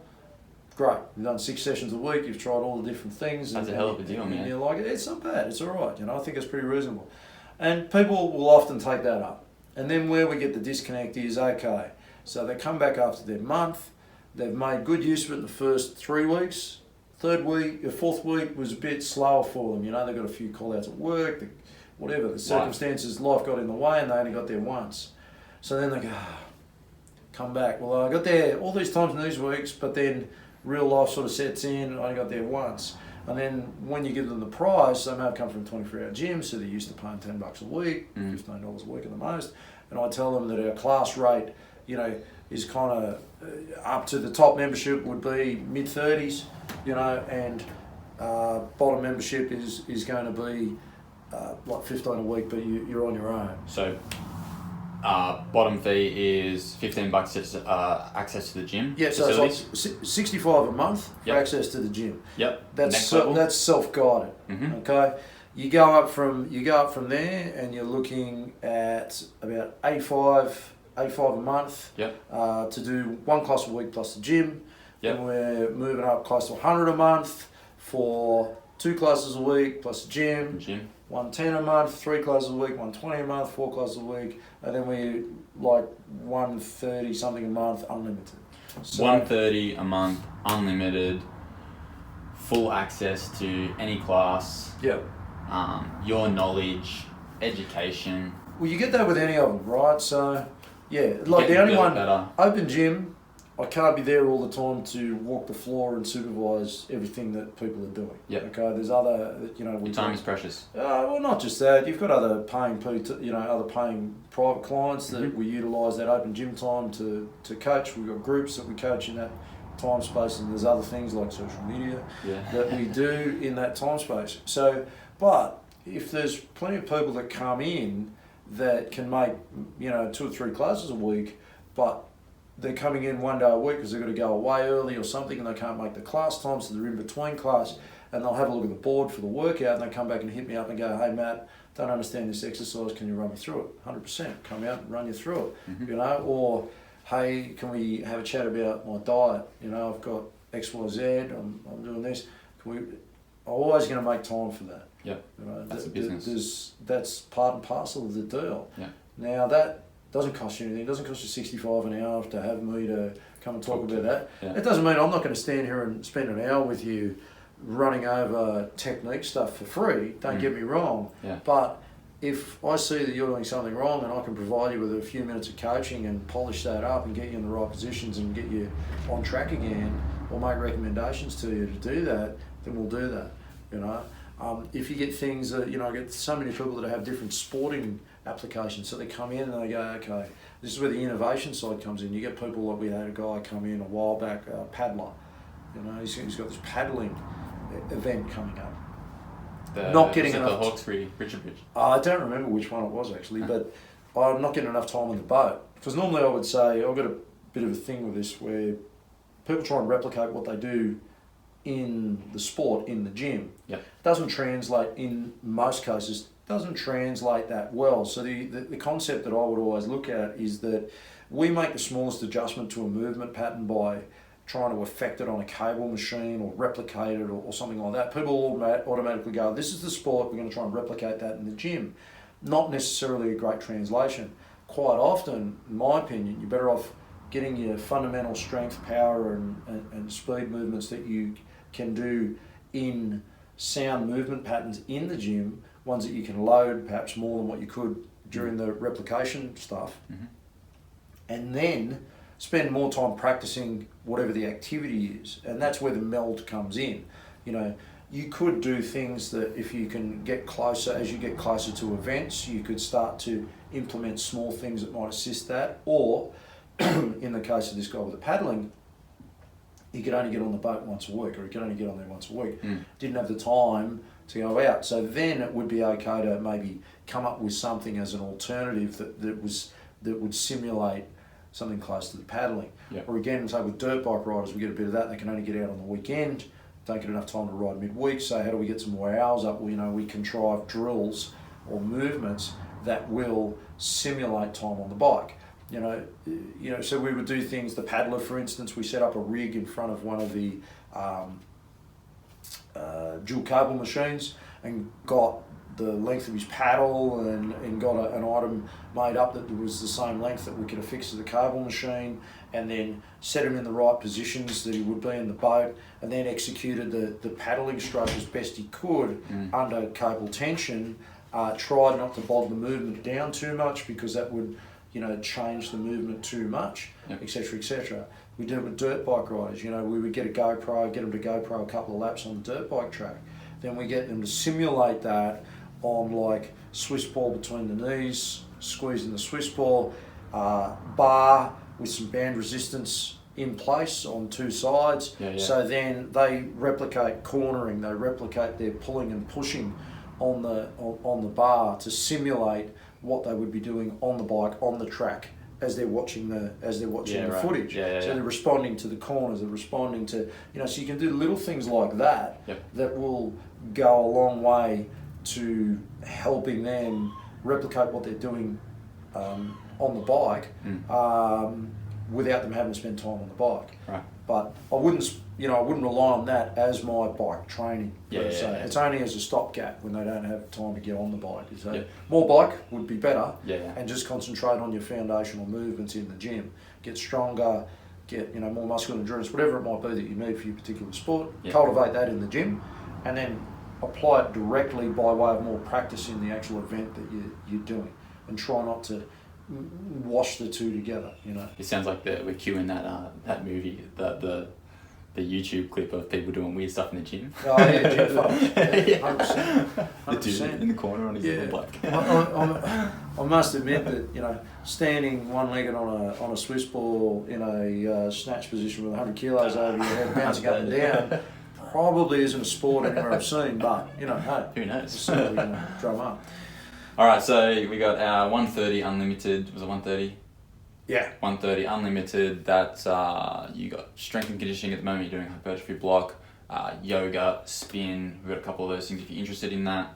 great. You've done 6 sessions a week, you've tried all the different things. That's a hell of a deal, man. And you like it, it's not bad, it's all right. I think it's pretty reasonable. And people will often take that up. And then where we get the disconnect is, okay, so they come back after their month, they've made good use of it in the first 3 weeks. 3rd week, 4th week was a bit slower for them. They've got a few call-outs at work, whatever, the circumstances, life got in the way, and they only got there once. So then they go, come back. Well, I got there all these times in these weeks, but then real life sort of sets in, I only got there once. And then when you give them the price, they may have come from a 24-hour gym, so they're used to paying $10 a week, $15 a week at the most. And I tell them that our class rate, is kind of up to the top membership would be mid-30s, you know, and bottom membership is going to be like 15 a week, but you're on your own. So bottom fee is $15 access to the gym. Yeah, so facilities. it's like 65 a month for access to the gym. Yep. That's self-guided. Mm-hmm. Okay, you go up from there, and you're looking at about 85 a month. Yep. To do one class a week plus the gym. Yep. And we're moving up close to 100 a month for 2 classes a week plus the gym. 110 a month, 3 classes a week, 120 a month, 4 classes a week, and then we like 130 something a month unlimited. So 130 a month unlimited, full access to any class. Yep. Your knowledge, education. Well, you get that with any of them, right? So yeah, like the only one better. Open gym, I can't be there all the time to walk the floor and supervise everything that people are doing. Yep. Okay, there's other, you know. Your time is precious. Well, not just that. You've got other paying other paying private clients that we utilise that open gym time to coach. We've got groups that we coach in that time space, and there's other things like social media that we do in that time space. So, but if there's plenty of people that come in that can make 2 or 3 classes a week, but they're coming in 1 day a week because they've got to go away early or something, and they can't make the class time, so they're in between class, and they'll have a look at the board for the workout, and they come back and hit me up and go, "Hey Matt, don't understand this exercise, can you run me through it?" 100%, come out and run you through it, or "Hey, can we have a chat about my diet? I've got XYZ, I'm doing this. I'm always going to make time for that." Yeah, that's a business. That's part and parcel of the deal. Yeah. Now that doesn't cost you anything. It doesn't cost you 65 an hour to have me to come and talk about that. Yeah. It doesn't mean I'm not going to stand here and spend an hour with you running over technique stuff for free. Don't get me wrong. Yeah. But if I see that you're doing something wrong and I can provide you with a few minutes of coaching and polish that up and get you in the right positions and get you on track again, or make recommendations to you to do that, then we'll do that. If you get things that, I get so many people that have different sporting applications, so they come in and they go, okay, this is where the innovation side comes in. You get people like we had a guy come in a while back, a paddler. He's got this paddling event coming up. Not getting enough. The Hawkesbury Richard Bridge. I don't remember which one it was actually, but I'm not getting enough time on the boat. Because normally I would say, I've got a bit of a thing with this where people try and replicate what they do in the sport, in the gym. Doesn't translate in most cases, doesn't translate that well. So the concept that I would always look at is that we make the smallest adjustment to a movement pattern by trying to affect it on a cable machine or replicate it or something like that. People automatically go, this is the sport, we're going to try and replicate that in the gym. Not necessarily a great translation. Quite often, in my opinion, you're better off getting your fundamental strength, power and speed movements that you can do in sound movement patterns in the gym, ones that you can load perhaps more than what you could during the replication stuff, and then spend more time practicing whatever the activity is. And that's where the meld comes in. You could do things that if you can get closer, as you get closer to events, you could start to implement small things that might assist that, or in the case of this guy with the paddling, he could only get on the boat once a week, or he could only get on there once a week. Didn't have the time to go out. So then it would be okay to maybe come up with something as an alternative that would simulate something close to the paddling. Or again, say with dirt bike riders, we get a bit of that. They can only get out on the weekend, don't get enough time to ride midweek. So how do we get some more hours up? Well, we contrive drills or movements that will simulate time on the bike. So we would do things. The paddler, for instance, we set up a rig in front of one of the dual cable machines and got the length of his paddle and got an item made up that was the same length that we could affix to the cable machine, and then set him in the right positions that he would be in the boat, and then executed the paddling stroke as best he could under cable tension. Tried not to bog the movement down too much because that would change the movement too much, etc., etc. We did it with dirt bike riders. We would get a GoPro, get them to GoPro a couple of laps on the dirt bike track. Then we get them to simulate that on like Swiss ball between the knees, squeezing the Swiss ball, bar with some band resistance in place on two sides. Yeah, yeah. So then they replicate cornering, they replicate their pulling and pushing on the bar to simulate what they would be doing on the bike, on the track, as they're watching the right. footage. So they're responding to the corners, they're responding to, so you can do little things like that that will go a long way to helping them replicate what they're doing on the bike without them having to spend time on the bike. Right. But I wouldn't rely on that as my bike training. It's only as a stopgap when they don't have time to get on the bike. So more bike would be better, and just concentrate on your foundational movements in the gym. Get stronger, get more muscular endurance, whatever it might be that you need for your particular sport. Cultivate that in the gym, and then apply it directly by way of more practice in the actual event that you're doing, and try not to wash the two together. It sounds like we're cueing that movie, the YouTube clip of people doing weird stuff in the gym. Oh yeah, gym photos. 100%. The dude in the corner on his little bike. I must admit that standing one-legged on a Swiss ball in a snatch position with 100 kilos over your head, bouncing up and down, probably isn't a sport anywhere I've seen. But hey, who knows? So drum up. All right, so we got our 130 unlimited. Was it 130? Yeah. 130 unlimited. That you got strength and conditioning at the moment. You're doing hypertrophy block, yoga, spin. We've got a couple of those things if you're interested in that.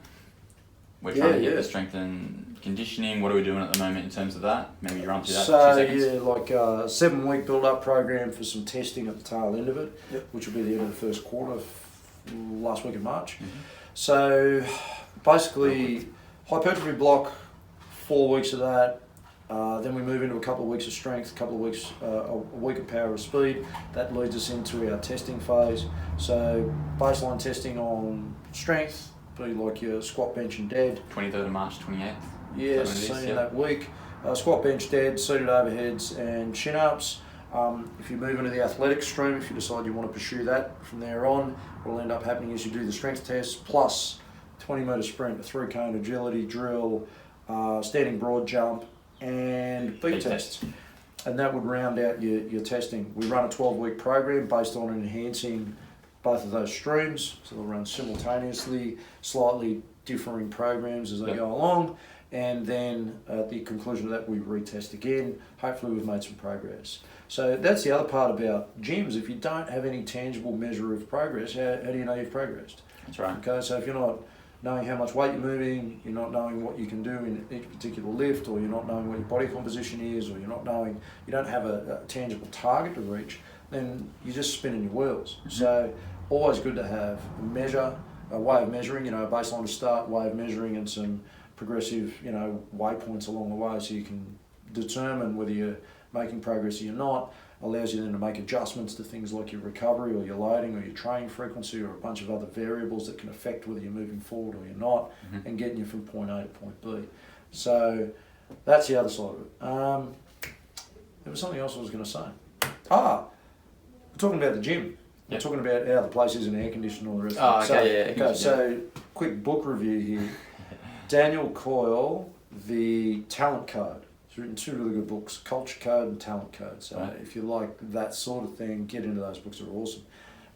We're trying to get the strength and conditioning. What are we doing at the moment in terms of that? Maybe you run through that for 2 seconds. Like a 7-week build-up program for some testing at the tail end of it, which will be the end of the first quarter, last week of March. Mm-hmm. So basically, hypertrophy block, 4 weeks of that. Then we move into a couple of weeks of strength, a couple of weeks, a week of power or speed. That leads us into our testing phase. So baseline testing on strength, be like your squat, bench and dead. 23rd of March, 28th. Yes, seen that week. Squat, bench, dead, seated overheads and chin-ups. If you move into the athletic stream, if you decide you want to pursue that from there on, what will end up happening is you do the strength test plus 20-metre sprint, a 3-cone agility drill, standing broad jump, and beat test. And that would round out your testing. We run a 12-week program based on enhancing both of those streams, so they'll run simultaneously, slightly differing programs as they go along, and then at the conclusion of that we retest again. Hopefully we've made some progress. So that's the other part about gyms. If you don't have any tangible measure of progress, how do you know you've progressed? That's right. Okay, so if you're not knowing how much weight you're moving, you're not knowing what you can do in each particular lift, or you're not knowing what your body composition is, or you don't have a tangible target to reach, then you're just spinning your wheels. Mm-hmm. So always good to have a way of measuring, a baseline to start, way of measuring, and some progressive, waypoints along the way, so you can determine whether you're making progress or you're not. Allows you then to make adjustments to things like your recovery or your loading or your training frequency or a bunch of other variables that can affect whether you're moving forward or you're not, and getting you from point A to point B. So that's the other side of it. There was something else I was going to say. We're talking about the gym. We're talking about how the place is and air conditioned and all the rest of it. So quick book review here. Daniel Coyle, The Talent Code. He's written 2 really good books, Culture Code and Talent Code. So if you like that sort of thing, get into those books. They're awesome.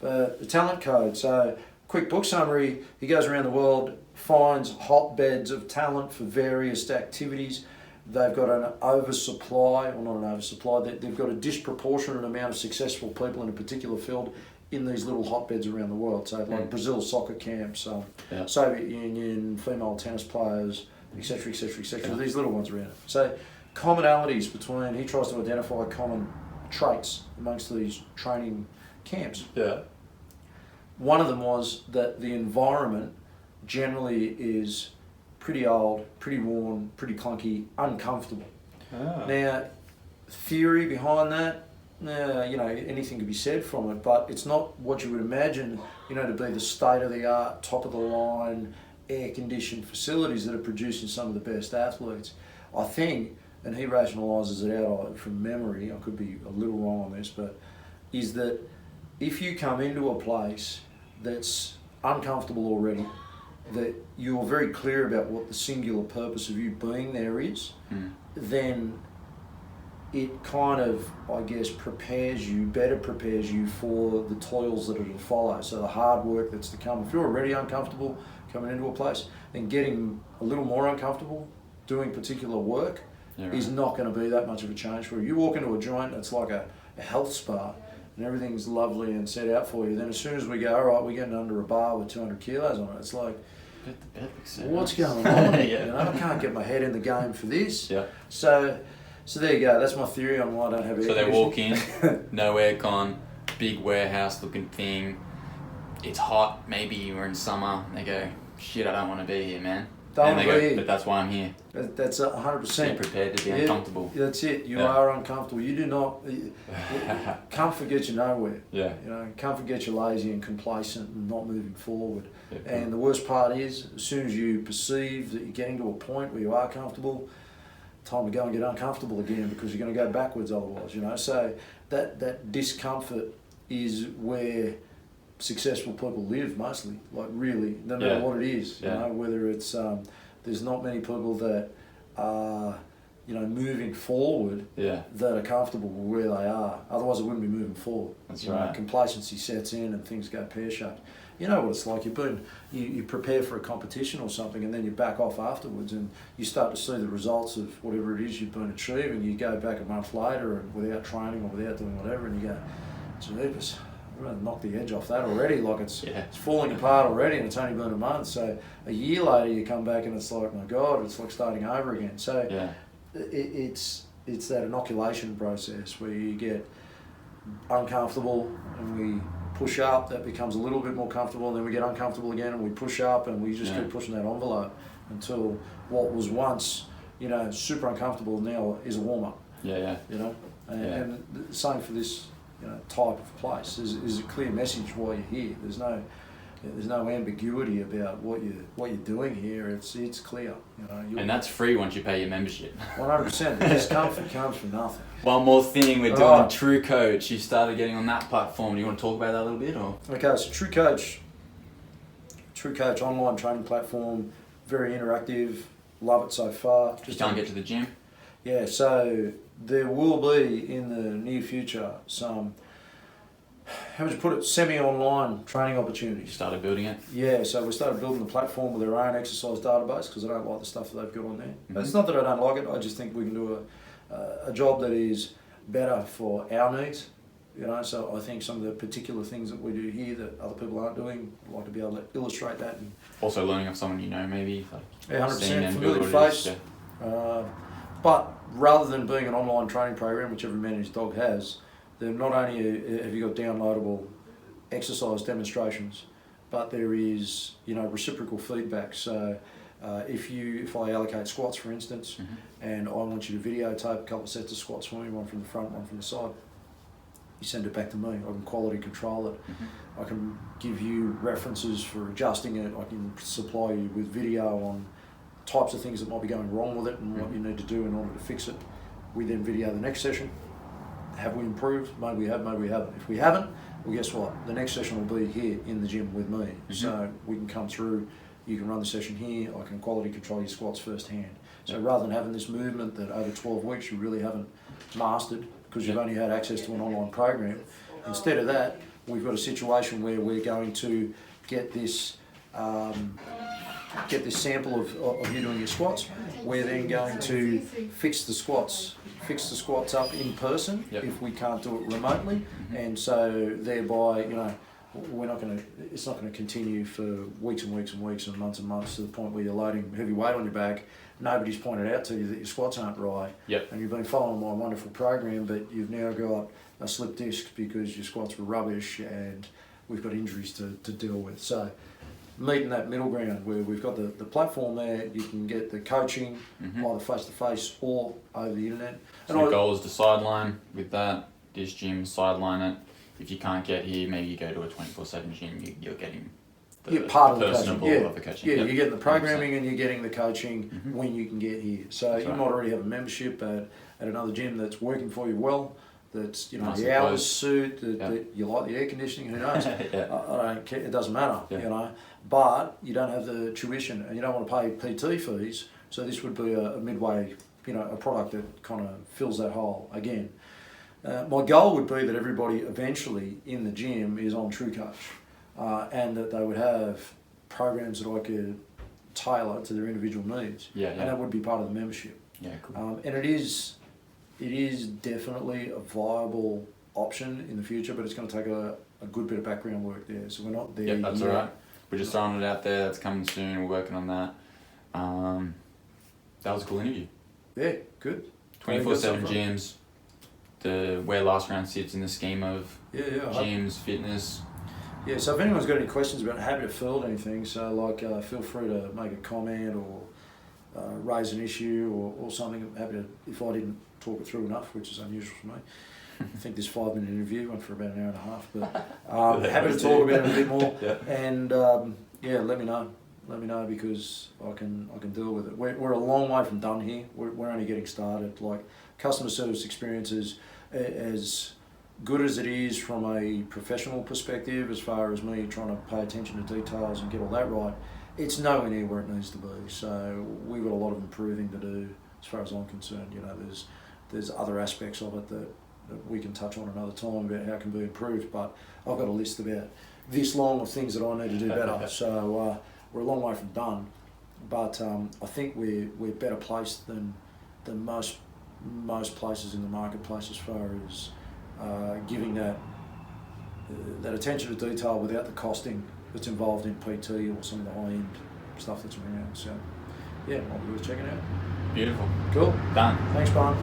But the Talent Code, so quick book summary, he goes around the world, finds hotbeds of talent for various activities. They've got an oversupply, or not an oversupply, they've got a disproportionate amount of successful people in a particular field in these little hotbeds around the world. So like Brazil soccer camps, Soviet Union, female tennis players, etc., etc., etc. These little ones around it. So commonalities between, he tries to identify common traits amongst these training camps. One of them was that the environment generally is pretty old, pretty worn, pretty clunky, uncomfortable. Now, theory behind that, anything could be said from it, but it's not what you would imagine, to be the state-of-the-art, top-of-the-line, air-conditioned facilities that are producing some of the best athletes. I think, and he rationalises it out from memory, I could be a little wrong on this, but is that if you come into a place that's uncomfortable already, that you're very clear about what the singular purpose of you being there is, then it kind of, I guess, better prepares you for the toils that are to follow. So the hard work that's to come. If you're already uncomfortable coming into a place, then getting a little more uncomfortable doing particular work is not going to be that much of a change for you. You walk into a joint that's like a health spa and everything's lovely and set out for you. Then as soon as we go, all right, we're getting under a bar with 200 kilos on it, it's like, what's going on here? You know, I can't get my head in the game for this. Yeah. So there you go. That's my theory on why I don't have air So they conditioning. walk in, no aircon, big warehouse looking thing. It's hot. Maybe you're in summer. They go, shit, I don't want to be here, man. Don't and they be go, here. but that's why I'm here. That's 100%. Be prepared to be uncomfortable. That's it. You are uncomfortable. You do not. Comfort gets you nowhere. Yeah. You know, comfort gets you lazy and complacent and not moving forward. Yeah, and the worst part is, as soon as you perceive that you're getting to a point where you are comfortable, time to go and get uncomfortable again, because you're going to go backwards otherwise. You know, so that discomfort is where successful people live mostly. Like really, no matter what it is. You know, whether it's there's not many people that are, you know, moving forward that are comfortable where they are. Otherwise, they wouldn't be moving forward. That's you right. know, complacency sets in and things go pear-shaped. You know what it's like. You prepare for a competition or something, and then you back off afterwards, and you start to see the results of whatever it is you've been achieving. You go back a month later, and without training or without doing whatever, and you go, "Jeepers, I'm going to knock the edge off that already. Like it's falling apart already, and it's only been a month." So a year later, you come back, and it's like, my God, it's like starting over again. So it's that inoculation process where you get uncomfortable, and we push up, that becomes a little bit more comfortable, and then we get uncomfortable again, and we push up, and we just keep pushing that envelope until what was once, you know, super uncomfortable now is a warm-up. You know, and the same for this, you know, type of place. Is a clear message why you're here. There's no ambiguity about what you're doing here. It's clear. You know, and that's free once you pay your membership. 100%. The discomfort comes from nothing. One more thing, we're doing True Coach. You started getting on that platform. Do you want to talk about that a little bit, or? Okay, so True Coach online training platform, very interactive. Love it so far. You can't get to the gym? Yeah, so there will be in the near future some, how would you put it, semi-online training opportunities. You started building it? Yeah, so we started building the platform with our own exercise database, because I don't like the stuff that they've got on there. It's not that I don't like it, I just think we can do a job that is better for our needs. You know, so I think some of the particular things that we do here that other people aren't doing, I'd like to be able to illustrate that. And also learning off someone you know, maybe. Like 100% familiar face. But rather than being an online training program, which every man and his dog has, then not only have you got downloadable exercise demonstrations, but there is, you know, reciprocal feedback. So if I allocate squats, for instance, and I want you to videotape a couple of sets of squats for me, one from the front, one from the side, you send it back to me. I can quality control it. I can give you references for adjusting it. I can supply you with video on types of things that might be going wrong with it and what you need to do in order to fix it. We then video the next session. Have we improved? Maybe we have, maybe we haven't. If we haven't, well, guess what? The next session will be here in the gym with me. So we can come through, you can run the session here, I can quality control your squats firsthand. So rather than having this movement that over 12 weeks you really haven't mastered because you've only had access to an online program, instead of that, we've got a situation where we're going to get this sample of you doing your squats. We're then going to fix the squats up in person if we can't do it remotely, and so thereby, you know, it's not going to continue for weeks and weeks and weeks and months to the point where you're loading heavy weight on your back. Nobody's pointed out to you that your squats aren't right, and you've been following my wonderful program, but you've now got a slip disc because your squats were rubbish and we've got injuries to deal with. So meeting that middle ground where we've got the platform there, you can get the coaching either face-to-face or over the internet. So the goal is to sideline with that, this gym, sideline it. If you can't get here, maybe you go to a 24/7 gym, you're getting the part of the personable coaching. of the coaching. Yeah, you're getting the programming and you're getting the coaching when you can get here. So That's you right. might already have a membership at another gym that's working for you well, that's, you know, Nice the and hours close. suit, that you like the air conditioning, who knows? I don't care, it doesn't matter, Yeah. you know. But you don't have the tuition and you don't want to pay PT fees, so this would be a midway a product that kind of fills that hole again. My goal would be that everybody eventually in the gym is on TrueCoach, and that they would have programs that I could tailor to their individual needs. Yeah. And that would be part of the membership. Yeah, cool. And it is definitely a viable option in the future, but it's going to take a good bit of background work there. So we're not there Yep, that's yet. all right. We're just throwing it out there. That's coming soon. We're working on that. That was a cool interview. Yeah, good. 24/7 gyms. Where Last Round sits in the scheme of Yeah. gyms, fitness. Yeah, so if anyone's got any questions about it, happy to field anything, so feel free to make a comment or raise an issue or something. I'm happy to, if I didn't talk it through enough, which is unusual for me. I think this 5-minute interview went for about an hour and a half, but happy to talk about it a bit more. Yeah. And let me know. Let me know, because I can deal with it. We're a long way from done here. We're only getting started. Like, customer service experiences, as good as it is from a professional perspective, as far as me trying to pay attention to details and get all that right, it's nowhere near where it needs to be. So we've got a lot of improving to do as far as I'm concerned. There's other aspects of it that we can touch on another time about how it can be improved, but I've got a list about this long of things that I need to do better. So we're a long way from done, but I think we're better placed than most places in the marketplace as far as giving that attention to detail without the costing that's involved in PT or some of the high-end stuff that's around. So yeah, might be worth checking out. Beautiful. Cool. Done. Thanks, Barn.